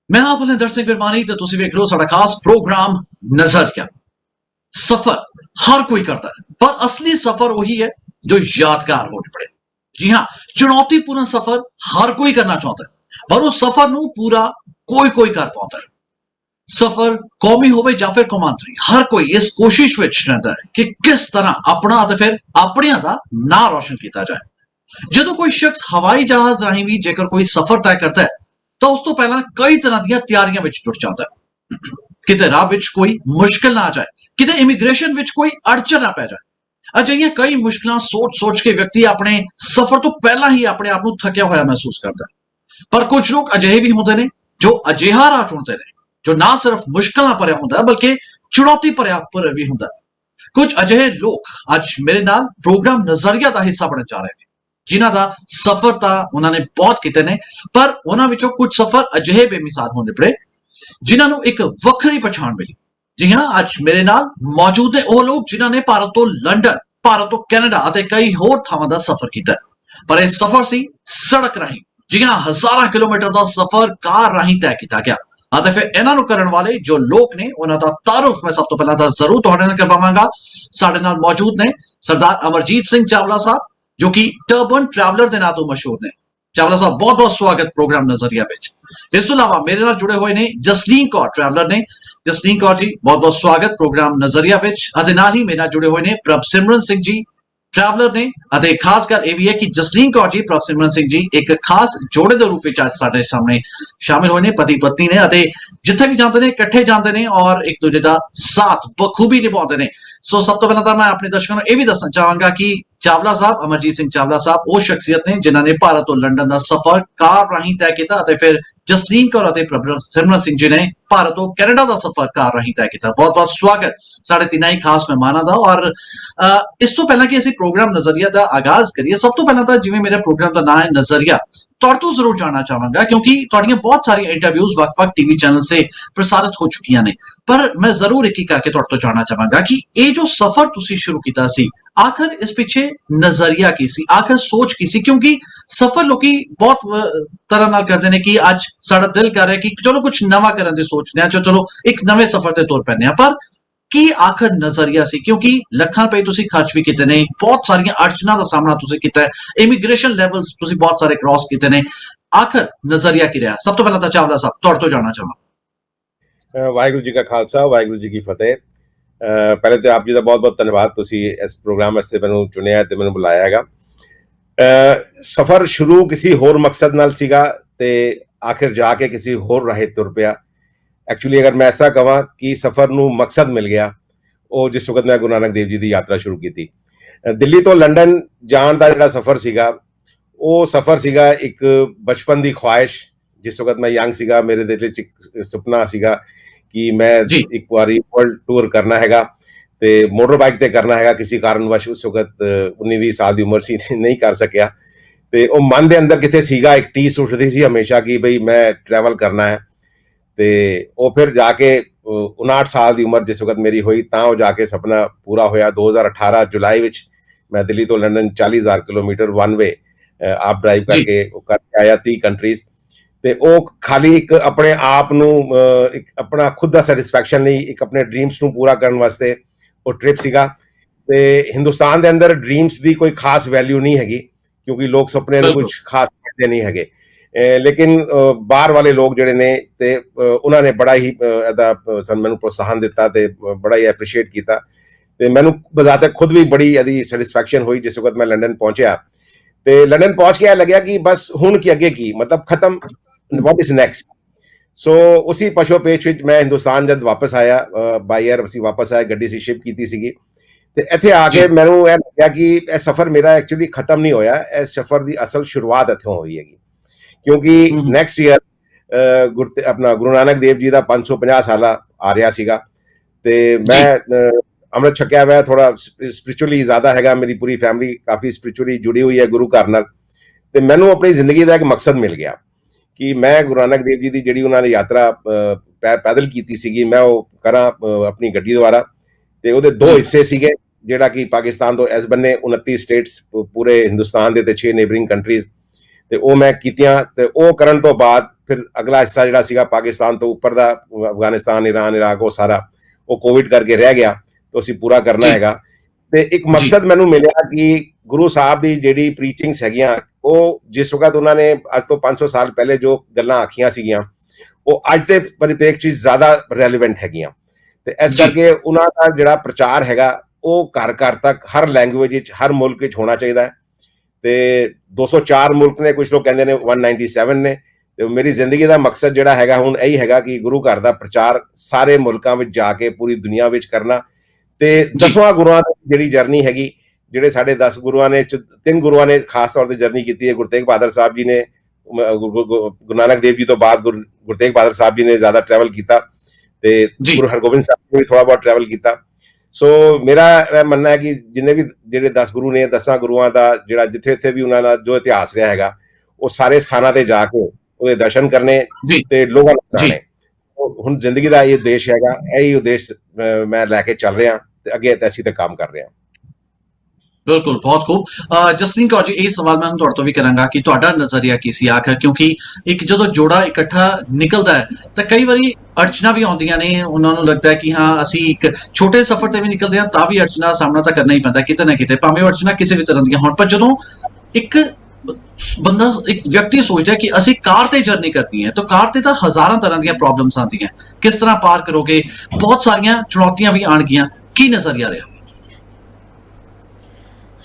मैं आप अपने दर्शक बिरमानी तो तुसी वेख लो साडा खास प्रोग्राम नजरिया। सफर हर कोई करता है, पर असली सफर वही है जो यादगार हो पड़े। जी हाँ, चुनौतीपूर्ण सफर हर कोई करना चाहता है, पर उस सफर ਨੂੰ पूरा कोई कोई कर पाता है। सफर कौमी होवे या फिर कौमांतरी, हर कोई इस कोशिश विच रहता है कि किस तरह अपना ते फिर अपनियां दा ना रोशन किया जाए। ਜਦੋਂ कोई शख्स हवाई जहाज राही भी जेकर कोई सफर तय करता है तो उस तो पहला कई तरह ਦੀਆਂ ਤਿਆਰੀਆਂ ਵਿੱਚ जुट जाता है। ਕਿਤੇ ਰਾਹ ਵਿੱਚ ਕੋਈ ਮੁਸ਼ਕਲ ਨਾ ਆ ਜਾਏ, ਕਿਤੇ ਇਮੀਗ੍ਰੇਸ਼ਨ ਵਿੱਚ ਕੋਈ ਅੜਚਨ ਨਾ ਪੈ ਜਾਏ। ਅਜਿਹੀਆਂ ਕਈ ਮੁਸ਼ਕਲਾਂ ਸੋਚ ਕੇ ਵਿਅਕਤੀ ਆਪਣੇ ਸਫ਼ਰ ਤੋਂ ਪਹਿਲਾਂ ਹੀ ਆਪਣੇ ਆਪ ਨੂੰ ਥੱਕਿਆ ਹੋਇਆ ਮਹਿਸੂਸ ਕਰਦਾ ਹੈ। ਪਰ ਕੁਝ ਲੋਕ ਅਜਿਹੇ ਵੀ ਹੁੰਦੇ ਨੇ ਜੋ ਅਜਿਹਾ ਰਾਹ ਚੁਣਦੇ ਨੇ ਜੋ ਨਾ ਸਿਰਫ ਮੁਸ਼ਕਲਾਂ ਭਰਿਆ ਹੁੰਦਾ ਬਲਕਿ ਚੁਣੌਤੀ ਭਰਿਆ ਵੀ ਹੁੰਦਾ। ਕੁਝ ਅਜਿਹੇ ਲੋਕ ਅੱਜ ਮੇਰੇ ਨਾਲ ਪ੍ਰੋਗਰਾਮ ਨਜ਼ਰੀਆ ਦਾ ਹਿੱਸਾ ਬਣਨ ਜਾ ਰਹੇ ਨੇ, ਜਿਨ੍ਹਾਂ ਦਾ ਸਫ਼ਰ ਤਾਂ ਉਹਨਾਂ ਨੇ ਬਹੁਤ ਕੀਤੇ ਨੇ, ਪਰ ਉਹਨਾਂ ਵਿੱਚੋਂ ਕੁਝ ਸਫ਼ਰ ਅਜਿਹੇ ਬੇਮਿਸਾਲ ਹੋ ਨਿਬੜੇ ਜਿਨ੍ਹਾਂ ਨੂੰ ਇੱਕ ਵੱਖਰੀ ਪਛਾਣ ਮਿਲੀ। ਜੀ ਹਾਂ, ਅੱਜ ਮੇਰੇ ਨਾਲ ਮੌਜੂਦ ਨੇ ਉਹ ਲੋਕ ਜਿਨ੍ਹਾਂ ਨੇ ਭਾਰਤ ਤੋਂ ਲੰਡਨ, ਭਾਰਤ ਤੋਂ ਕੈਨੇਡਾ ਅਤੇ ਕਈ ਹੋਰ ਥਾਵਾਂ ਦਾ ਸਫ਼ਰ ਕੀਤਾ। ਪਰ ਇਹ ਸਫ਼ਰ ਸੀ ਸੜਕ ਰਾਹੀਂ। ਜੀ ਹਾਂ, ਹਜ਼ਾਰਾਂ ਕਿਲੋਮੀਟਰ ਦਾ ਸਫ਼ਰ ਕਾਰ ਰਾਹੀਂ ਤੈਅ ਕੀਤਾ ਗਿਆ। ਅਤੇ ਫਿਰ ਇਹਨਾਂ ਨੂੰ ਕਰਨ ਵਾਲੇ ਜੋ ਲੋਕ ਨੇ ਉਹਨਾਂ ਦਾ ਤਾਰੁਫ ਮੈਂ ਸਭ ਤੋਂ ਪਹਿਲਾਂ ਤਾਂ ਜ਼ਰੂਰ ਤੁਹਾਡੇ ਨਾਲ ਕਰਵਾਵਾਂਗਾ। ਸਾਡੇ ਨਾਲ ਮੌਜੂਦ ਨੇ ਸਰਦਾਰ ਅਮਰਜੀਤ ਸਿੰਘ ਚਾਵਲਾ ਸਾਹਿਬ, ਜੋ ਕਿ ਟਰਬਨ ਟਰੈਵਲਰ ਦੇ ਨਾਂ ਤੋਂ ਮਸ਼ਹੂਰ ਨੇ। ਚਾਵਲਾ ਸਾਹਿਬ, ਬਹੁਤ ਬਹੁਤ ਸਵਾਗਤ ਪ੍ਰੋਗਰਾਮ ਨਜ਼ਰੀਆ ਵਿੱਚ। ਇਸ ਤੋਂ ਇਲਾਵਾ ਮੇਰੇ ਨਾਲ ਜੁੜੇ ਹੋਏ ਨੇ ਜਸਲੀਨ ਕੌਰ ਟਰੈਵਲਰ ਨੇ। ਜਸਲੀਨ ਕੌਰ ਜੀ, ਬਹੁਤ ਬਹੁਤ ਸਵਾਗਤ ਪ੍ਰੋਗਰਾਮ ਨਜ਼ਰੀਆ ਵਿੱਚ। ਅਤੇ ਨਾਲ ਹੀ ਮੇਰੇ ਨਾਲ ਜੁੜੇ ਹੋਏ ਨੇ ਪ੍ਰਭਸਿਮਰਨ ਸਿੰਘ ਜੀ ਟਰੈਵਲਰ ਨੇ। ਅਤੇ ਖਾਸ ਗੱਲ ਇਹ ਵੀ ਹੈ ਕਿ ਜਸਲੀਨ ਕੌਰ ਜੀ, ਪ੍ਰਭਸਿਮਰਨ ਸਿੰਘ ਜੀ ਇੱਕ ਖਾਸ ਜੋੜੇ ਦੇ ਰੂਪ ਵਿੱਚ ਅੱਜ ਸਾਡੇ ਸਾਹਮਣੇ ਸ਼ਾਮਿਲ ਹੋਏ ਨੇ। ਪਤੀ ਪਤਨੀ ਨੇ ਅਤੇ ਜਿੱਥੇ ਵੀ ਜਾਂਦੇ ਨੇ ਇਕੱਠੇ ਜਾਂਦੇ ਨੇ ਔਰ ਇੱਕ ਦੂਜੇ ਦਾ ਸਾਥ ਬਖੂਬੀ ਨਿਭਾਉਂਦੇ ਨੇ। ਸੋ ਸਭ ਤੋਂ ਪਹਿਲਾਂ ਤਾਂ ਮੈਂ ਆਪਣੇ ਦਰਸ਼ਕਾਂ ਨੂੰ ਇਹ ਵੀ ਦੱਸਣਾ ਚਾਹਾਂਗਾ ਕਿ ਚਾਵਲਾ ਸਾਹਿਬ, ਅਮਰਜੀਤ ਸਿੰਘ ਚਾਵਲਾ ਸਾਹਿਬ ਉਹ ਸ਼ਖਸੀਅਤ ਨੇ ਜਿਨ੍ਹਾਂ ਨੇ ਭਾਰਤ ਤੋਂ ਲੰਡਨ ਦਾ ਸਫ਼ਰ ਕਾਰ ਰਾਹੀਂ ਤੈਅ ਕੀਤਾ ਅਤੇ ਫਿਰ ਜਸਲੀਨ ਕੌਰ ਅਤੇ ਪ੍ਰਭਸਿਮਰਨ ਸਿੰਘ ਜੀ ਨੇ ਭਾਰਤ ਤੋਂ ਕੈਨੇਡਾ ਦਾ ਸਫ਼ਰ ਕਾਰ ਰਾਹੀਂ ਤੈਅ ਕੀਤਾ। ਬਹੁਤ ਬਹੁਤ ਸਵਾਗਤ ਸਾਡੇ ਤਿੰਨਾਂ ਹੀ ਖਾਸ ਮਹਿਮਾਨਾਂ ਦਾ। ਔਰ ਇਸ ਤੋਂ ਪਹਿਲਾਂ ਕਿ ਅਸੀਂ ਪ੍ਰੋਗਰਾਮ ਨਜ਼ਰੀਆ ਦਾ ਆਗਾਜ਼ ਕਰੀਏ, ਸਭ ਤੋਂ ਪਹਿਲਾਂ ਤਾਂ ਜਿਵੇਂ ਮੇਰੇ ਪ੍ਰੋਗਰਾਮ ਦਾ ਨਾਮ ਹੈ ਨਜ਼ਰੀਆ, ਤੁਹਾਡੇ ਤੋਂ ਜ਼ਰੂਰ ਜਾਣਨਾ ਚਾਹਾਂਗਾ ਕਿਉਂਕਿ ਤੁਹਾਡੀਆਂ ਬਹੁਤ ਸਾਰੀਆਂ ਇੰਟਰਵਿਊਜ਼ ਵੱਖ-ਵੱਖ ਟੀਵੀ ਚੈਨਲ ਸੇ ਪ੍ਰਸਾਰਿਤ ਹੋ ਚੁੱਕੀਆਂ ਨੇ, ਪਰ ਮੈਂ ਜ਼ਰੂਰ ਇੱਕ ਕਰਕੇ ਤੁਹਾਡੇ ਤੋਂ ਜਾਣਨਾ ਚਾਹਾਂਗਾ ਕਿ ਇਹ ਜੋ ਸਫ਼ਰ ਤੁਸੀਂ ਸ਼ੁਰੂ ਕੀਤਾ ਸੀ, आखिर इस पीछे नजरिया की सी, आखिर सोच की सी? क्योंकि सफर लोग बहुत तरह नाल करते हैं कि आज साडा दिल कर रहा है कि चलो कुछ नवा करने की सोचने आ, चलो एक नवे सफर ते तुर पैने आ, पर की आखिर नजरिया सी? क्योंकि लखां रुपए तुसीं खर्च भी किते ने, बहुत सारियां अड़चनां दा सामना तुसीं कीता है, इमीग्रेशन लेवल्स तुसीं बहुत सारे क्रॉस कीते ने, आखिर नजरिया की रहा? सब तो पहला तो चावला साहब तुहाडे तो जाना चाहां। वाहिगुरू जी का खालसा, वाहिगुरू जी की फतेह। ਪਹਿਲੇ ਤੇ ਆਪ ਜੀ ਦਾ ਬਹੁਤ-ਬਹੁਤ ਧੰਨਵਾਦ, ਤੁਸੀਂ ਇਸ ਪ੍ਰੋਗਰਾਮ ਵਾਸਤੇ ਮੈਨੂੰ ਚੁਣਿਆ ਤੇ ਮੈਨੂੰ ਬੁਲਾਇਆ ਹੈਗਾ। ਸਫ਼ਰ ਸ਼ੁਰੂ ਕਿਸੇ ਹੋਰ ਮਕਸਦ ਨਾਲ ਸੀਗਾ ਤੇ ਆਖਿਰ ਜਾ ਕੇ ਕਿਸੇ ਹੋਰ ਰਾਹੇ ਤੁਰ ਪਿਆ। ਐਕਚੁਅਲੀ ਅਗਰ ਮੈਂ ਇਸ ਤਰ੍ਹਾਂ ਕਹਾਂ ਕਿ ਸਫ਼ਰ ਨੂੰ ਮਕਸਦ ਮਿਲ ਗਿਆ, ਉਹ ਜਿਸ ਵਕਤ ਮੈਂ ਗੁਰੂ ਨਾਨਕ ਦੇਵ ਜੀ ਦੀ ਯਾਤਰਾ ਸ਼ੁਰੂ ਕੀਤੀ। ਦਿੱਲੀ ਤੋਂ ਲੰਡਨ ਜਾਣ ਦਾ ਜਿਹੜਾ ਸਫ਼ਰ ਸੀਗਾ, ਉਹ ਸਫ਼ਰ ਸੀਗਾ ਇੱਕ ਬਚਪਨ ਦੀ ਖੁਆਇਸ਼। ਜਿਸ ਵਕਤ ਮੈਂ ਯੰਗ ਸੀਗਾ, ਮੇਰੇ ਦਿਲ 'ਚ ਇੱਕ ਸੁਪਨਾ ਸੀਗਾ ਕਿ ਮੈਂ ਇੱਕ ਵਾਰੀ ਵਰਲਡ ਟੂਰ ਕਰਨਾ ਹੈਗਾ ਤੇ ਮੋਟਰ ਬਾਈਕ ਤੇ ਕਰਨਾ ਹੈਗਾ। ਕਿਸੇ ਕਾਰਨਵਸ਼ ਉਸ ਵਕਤ 19-20 ਸਾਲ ਦੀ ਉਮਰ ਸੀ, ਨਹੀਂ ਕਰ ਸਕਿਆ ਤੇ ਉਹ ਮਨ ਦੇ ਅੰਦਰ ਕਿਤੇ ਸੀਗਾ, ਇੱਕ ਟੀਸ ਉੱਠਦੀ ਸੀ ਹਮੇਸ਼ਾ ਕਿ ਬਈ ਮੈਂ ਟਰੈਵਲ ਕਰਨਾ ਹੈ। ਤੇ ਉਹ ਫਿਰ ਜਾ ਕੇ 59 ਸਾਲ ਦੀ ਉਮਰ ਜਿਸ ਵਕਤ ਮੇਰੀ ਹੋਈ ਤਾਂ ਉਹ ਜਾ ਕੇ ਸੁਪਨਾ ਪੂਰਾ ਹੋਇਆ। 2018 ਜੁਲਾਈ ਵਿੱਚ ਮੈਂ ਦਿੱਲੀ ਤੋਂ ਲੰਡਨ 40,000 ਕਿਲੋਮੀਟਰ ਵਨ ਵੇ ਆਪ ਡਰਾਈਵ ਕਰਕੇ ਕਰਕੇ ਆਇਆ 30 ਕੰਟਰੀਜ਼। ਤੇ ਉਹ ਖਾਲੀ ਇੱਕ ਆਪਣੇ ਆਪ ਨੂੰ ਇੱਕ ਆਪਣਾ ਖੁਦ ਦਾ ਸੈਟਿਸਫੈਕਸ਼ਨ ਲਈ, ਇੱਕ ਆਪਣੇ ਡ੍ਰੀਮਸ ਨੂੰ ਪੂਰਾ ਕਰਨ ਵਾਸਤੇ ਉਹ ਟ੍ਰਿਪ ਸੀਗਾ। ਤੇ ਹਿੰਦੁਸਤਾਨ ਦੇ ਅੰਦਰ ਡ੍ਰੀਮਸ ਦੀ ਕੋਈ ਖਾਸ ਵੈਲਿਊ ਨਹੀਂ ਹੈਗੀ ਕਿਉਂਕਿ ਲੋਕ ਸੁਪਨੇ ਨੂੰ ਕੁਝ ਖਾਸ ਕਹਿੰਦੇ ਨਹੀਂ ਹੈਗੇ, ਲੇਕਿਨ ਬਾਹਰ ਵਾਲੇ ਲੋਕ ਜਿਹੜੇ ਨੇ ਤੇ ਉਹਨਾਂ ਨੇ ਬੜਾ ਹੀ ਇਹਦਾ ਮੈਨੂੰ ਪ੍ਰੋਤਸਾਹਨ ਦਿੱਤਾ ਤੇ ਬੜਾ ਹੀ ਐਪਰੀਸ਼ੀਏਟ ਕੀਤਾ ਤੇ ਮੈਨੂੰ ਬਜ਼ਾਤੇ ਖੁਦ ਵੀ ਬੜੀ ਇਹਦੀ ਸੈਟਿਸਫੈਕਸ਼ਨ ਹੋਈ। ਜਿਸ ਵਕਤ ਮੈਂ ਲੰਡਨ ਪਹੁੰਚਿਆ ਤੇ ਲੰਡਨ ਪਹੁੰਚ ਕੇ ਲੱਗਿਆ ਕਿ ਬਸ ਹੁਣ ਕੀ ਅੱਗੇ ਕੀ, ਮਤਲਬ ਖਤਮ, what is next? ਸੋ ਉਸੀ ਪਸ਼ੋ ਪੇਸ਼ ਵਿੱਚ ਮੈਂ ਹਿੰਦੁਸਤਾਨ ਜਦ ਵਾਪਸ ਆਇਆ, ਬਾਈ ਏਅਰ ਅਸੀਂ ਵਾਪਸ ਆਏ, ਗੱਡੀ ਸੀ ਸ਼ਿਪ ਕੀਤੀ ਸੀਗੀ ਤੇ ਇੱਥੇ ਆ ਕੇ ਮੈਨੂੰ ਇਹ ਲੱਗਿਆ ਕਿ ਇਹ ਸਫ਼ਰ ਮੇਰਾ ਐਕਚੁਅਲੀ ਖਤਮ ਨਹੀਂ ਹੋਇਆ, ਇਸ ਸਫ਼ਰ ਦੀ ਅਸਲ ਸ਼ੁਰੂਆਤ ਇੱਥੋਂ ਹੋਈ ਹੈਗੀ। ਕਿਉਂਕਿ ਨੈਕਸਟ ਈਅਰ ਆਪਣਾ ਗੁਰੂ ਨਾਨਕ ਦੇਵ ਜੀ ਦਾ 550 ਸਾਲਾ ਆ ਰਿਹਾ ਸੀਗਾ ਤੇ ਮੈਂ ਅੰਮ੍ਰਿਤ ਛਕਿਆ ਹੋਇਆ, ਥੋੜਾ ਸਪਿਰਿਚੁਅਲੀ ਜ਼ਿਆਦਾ ਹੈਗਾ, ਮੇਰੀ ਪੂਰੀ ਫੈਮਿਲੀ ਕਾਫੀ ਸਪਿਰਿਚੁਅਲੀ ਜੁੜੀ ਹੋਈ ਹੈ ਗੁਰੂ ਘਰ ਨਾਲ। ਤੇ ਮੈਨੂੰ ਆਪਣੀ ਜ਼ਿੰਦਗੀ ਦਾ ਇੱਕ ਮਕਸਦ ਮਿਲ ਗਿਆ ਕਿ ਮੈਂ ਗੁਰੂ ਨਾਨਕ ਦੇਵ ਜੀ ਦੀ ਜਿਹੜੀ ਉਹਨਾਂ ਨੇ ਯਾਤਰਾ ਪੈਦਲ ਕੀਤੀ ਸੀਗੀ, ਮੈਂ ਉਹ ਕਰਾਂ ਆਪਣੀ ਗੱਡੀ ਦੁਆਰਾ। ਤੇ ਉਹਦੇ ਦੋ ਜੀ ਹਿੱਸੇ ਸੀਗੇ, ਜਿਹੜਾ ਕਿ ਪਾਕਿਸਤਾਨ ਤੋਂ ਇਸ ਬੰਨੇ 29 ਸਟੇਟਸ ਪੂਰੇ ਹਿੰਦੁਸਤਾਨ ਦੇ ਤੇ 6 ਨੇਬਰਿੰਗ ਕੰਟਰੀਜ਼, ਤੇ ਉਹ ਮੈਂ ਕੀਤੀਆਂ। ਤੇ ਉਹ ਕਰਨ ਤੋਂ ਬਾਅਦ ਫਿਰ ਅਗਲਾ ਹਿੱਸਾ ਜਿਹੜਾ ਸੀਗਾ ਪਾਕਿਸਤਾਨ ਤੋਂ ਉੱਪਰ ਦਾ, ਅਫਗਾਨਿਸਤਾਨ, ਈਰਾਨ, ਇਰਾਕ, ਉਹ ਸਾਰਾ ਉਹ ਕੋਵਿਡ ਕਰਕੇ ਰਹਿ ਗਿਆ, ਤੇ ਅਸੀਂ ਪੂਰਾ ਕਰਨਾ ਜੀ ਹੈਗਾ। ਤੇ ਇੱਕ ਜੀ ਮਕਸਦ ਮੈਨੂੰ ਮਿਲਿਆ ਕਿ ਗੁਰੂ ਸਾਹਿਬ ਦੀ ਜਿਹੜੀ ਪ੍ਰੀਚਿੰਗਸ ਹੈਗੀਆਂ, ਉਹ ਜਿਸ ਵਕਤ ਉਹਨਾਂ ਨੇ ਅੱਜ ਤੋਂ 500 ਸਾਲ ਪਹਿਲੇ ਜੋ ਗੱਲਾਂ ਆਖੀਆਂ ਸੀਗੀਆਂ, ਉਹ ਅੱਜ ਦੇ ਪਰਿਪੇਖ 'ਚ ਜ਼ਿਆਦਾ ਰੈਲੇਵੈਂਟ ਹੈਗੀਆਂ। ਤੇ ਇਸ ਜੀ ਕਰਕੇ ਉਹਨਾਂ ਦਾ ਜਿਹੜਾ ਪ੍ਰਚਾਰ ਹੈਗਾ, ਉਹ ਘਰ ਘਰ ਤੱਕ ਹਰ ਲੈਂਗੁਏਜ ਵਿੱਚ, ਹਰ ਮੁਲਕ ਵਿੱਚ ਹੋਣਾ ਚਾਹੀਦਾ ਹੈ। ਤੇ 204 ਮੁਲਕ ਨੇ, ਕੁਝ ਲੋਕ ਕਹਿੰਦੇ ਨੇ 197 ਨੇ। ਤੇ ਮੇਰੀ ਜ਼ਿੰਦਗੀ ਦਾ ਮਕਸਦ ਜਿਹੜਾ ਹੈਗਾ ਹੁਣ ਇਹੀ ਹੈਗਾ ਕਿ ਗੁਰੂ ਘਰ ਦਾ ਪ੍ਰਚਾਰ ਸਾਰੇ ਮੁਲਕਾਂ ਵਿੱਚ ਜਾ ਕੇ ਪੂਰੀ ਦੁਨੀਆ ਵਿੱਚ ਕਰਨਾ। ਤੇ ਜੀ 10ਵਾਂ ਗੁਰੂਆਂ ਦੀ ਜਿਹੜੀ ਜਰਨੀ ਹੈਗੀ, ਜਿਹੜੇ ਸਾਡੇ 10 ਗੁਰੂਆਂ ਨੇ, 3 ਗੁਰੂਆਂ ਨੇ ਖਾਸ ਤੌਰ ਤੇ ਜਰਨੀ ਕੀਤੀ ਹੈ। ਗੁਰੂ ਤੇਗ ਬਹਾਦਰ ਸਾਹਿਬ ਜੀ ਨੇ, ਗੁਰੂ ਨਾਨਕ ਦੇਵ ਜੀ ਤੋਂ ਬਾਅਦ ਗੁਰੂ ਤੇਗ ਬਹਾਦਰ ਸਾਹਿਬ ਜੀ ਨੇ ਜ਼ਿਆਦਾ ਟਰੈਵਲ ਕੀਤਾ, ਤੇ ਜੀ ਗੁਰੂ ਹਰਗੋਬਿੰਦ ਸਾਹਿਬ ਨੇ ਵੀ ਥੋੜਾ ਬਹੁਤ ਟਰੈਵਲ ਕੀਤਾ। ਸੋ ਮੇਰਾ ਇਹ ਮੰਨਣਾ ਹੈ ਕਿ ਜਿੰਨੇ ਵੀ ਜਿਹੜੇ 10 ਗੁਰੂ ਨੇ, 10 ਗੁਰੂਆਂ ਦਾ ਜਿਹੜਾ ਜਿੱਥੇ ਵੀ ਉਹਨਾਂ ਦਾ ਜੋ ਇਤਿਹਾਸ ਰਿਹਾ ਹੈਗਾ, ਉਹ ਸਾਰੇ ਸਥਾਨਾਂ ਤੇ ਜਾ ਕੇ ਉਹਦੇ ਦਰਸ਼ਨ ਕਰਨੇ ਜੀ ਤੇ ਲੋਕਾਂ ਨੂੰ ਜੀ ਸੁਣਾਉਣੇ। ਹੁਣ ਜ਼ਿੰਦਗੀ ਦਾ ਇਹ ਉਦੇਸ਼ ਹੈਗਾ, ਇਹੀ ਉਦੇਸ਼ ਮੈਂ ਲੈ ਕੇ ਚੱਲ ਰਿਹਾ, ਤੇ ਅੱਗੇ ਅਸੀਂ ਤੇ ਕੰਮ ਕਰ ਰਹੇ ਹਾਂ। ਬਿਲਕੁਲ, ਬਹੁਤ ਖੂਬ। ਜਸਲੀਨ ਕੌਰ ਜੀ, ਇਹ ਸਵਾਲ ਮੈਂ ਤੁਹਾਡੇ ਤੋਂ ਵੀ ਕਰਾਂਗਾ ਕਿ ਤੁਹਾਡਾ ਨਜ਼ਰੀਆ ਕੀ ਸੀ ਆਖਰ, ਕਿਉਂਕਿ ਇੱਕ ਜਦੋਂ ਜੋੜਾ ਇਕੱਠਾ ਨਿਕਲਦਾ ਹੈ ਤਾਂ ਕਈ ਵਾਰੀ ਅੜਚਨਾ ਵੀ ਆਉਂਦੀਆਂ ਨੇ। ਉਹਨਾਂ ਨੂੰ ਲੱਗਦਾ ਹੈ ਕਿ ਹਾਂ, ਅਸੀਂ ਇੱਕ ਛੋਟੇ ਸਫ਼ਰ ਤੇ ਵੀ ਨਿਕਲਦੇ ਹਾਂ ਤਾਂ ਵੀ ਅੜਚਨਾ ਦਾ ਸਾਹਮਣਾ ਤਾਂ ਕਰਨਾ ਹੀ ਪੈਂਦਾ ਕਿਤੇ ਨਾ ਕਿਤੇ, ਭਾਵੇਂ ਉਹ ਅੜਚਨਾ ਕਿਸੇ ਵੀ ਤਰ੍ਹਾਂ ਦੀਆਂ ਹੋਣ। ਪਰ ਜਦੋਂ ਇੱਕ ਬੰਦਾ, ਇੱਕ ਵਿਅਕਤੀ ਸੋਚਦਾ ਕਿ ਅਸੀਂ ਕਾਰ ਤੇ ਜਰਨੀ ਕਰਨੀ ਹੈ, ਤਾਂ ਕਾਰ ਤੇ ਤਾਂ ਹਜ਼ਾਰਾਂ ਤਰ੍ਹਾਂ ਦੀਆਂ ਪ੍ਰੋਬਲਮਸ ਆਉਂਦੀਆਂ, ਕਿਸ ਤਰ੍ਹਾਂ ਪਾਰ ਕਰੋਗੇ, ਬਹੁਤ ਸਾਰੀਆਂ ਚੁਣੌਤੀਆਂ ਵੀ ਆਉਣਗੀਆਂ। ਕੀ ਨਜ਼ਰੀਆ ਰਿਹਾ?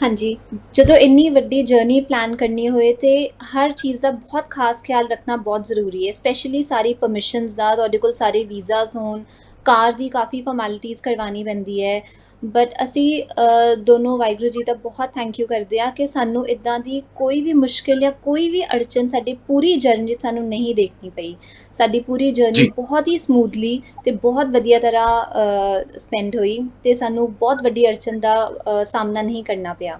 ਹਾਂਜੀ, ਜਦੋਂ ਇੰਨੀ ਵੱਡੀ ਜਰਨੀ ਪਲਾਨ ਕਰਨੀ ਹੋਏ ਤੇ ਹਰ ਚੀਜ਼ ਦਾ ਬਹੁਤ ਖਾਸ ਖਿਆਲ ਰੱਖਣਾ ਬਹੁਤ ਜ਼ਰੂਰੀ ਹੈ। ਸਪੈਸ਼ਲੀ ਸਾਰੀ ਪਰਮਿਸ਼ਨਸ ਦਾ, ਤੁਹਾਡੇ ਕੋਲ ਸਾਰੇ ਵੀਜ਼ਾਸ ਹੋਣ, ਕਾਰ ਦੀ ਕਾਫੀ ਫਾਰਮੈਲਿਟੀਜ਼ ਕਰਵਾਉਣੀ ਪੈਂਦੀ ਹੈ। ਬਟ ਅਸੀਂ ਦੋਨੋਂ ਵਾਹਿਗੁਰੂ ਜੀ ਦਾ ਬਹੁਤ ਥੈਂਕ ਯੂ ਕਰਦੇ ਹਾਂ ਕਿ ਸਾਨੂੰ ਇੱਦਾਂ ਦੀ ਕੋਈ ਵੀ ਮੁਸ਼ਕਿਲ ਜਾਂ ਕੋਈ ਵੀ ਅੜਚਨ ਸਾਡੀ ਪੂਰੀ ਜਰਨੀ 'ਚ ਸਾਨੂੰ ਨਹੀਂ ਦੇਖਣੀ ਪਈ। ਸਾਡੀ ਪੂਰੀ ਜਰਨੀ ਜੀ ਬਹੁਤ ਹੀ ਸਮੂਥਲੀ ਅਤੇ ਬਹੁਤ ਵਧੀਆ ਤਰ੍ਹਾਂ ਸਪੈਂਡ ਹੋਈ, ਅਤੇ ਸਾਨੂੰ ਬਹੁਤ ਵੱਡੀ ਅੜਚਨ ਦਾ ਸਾਹਮਣਾ ਨਹੀਂ ਕਰਨਾ ਪਿਆ।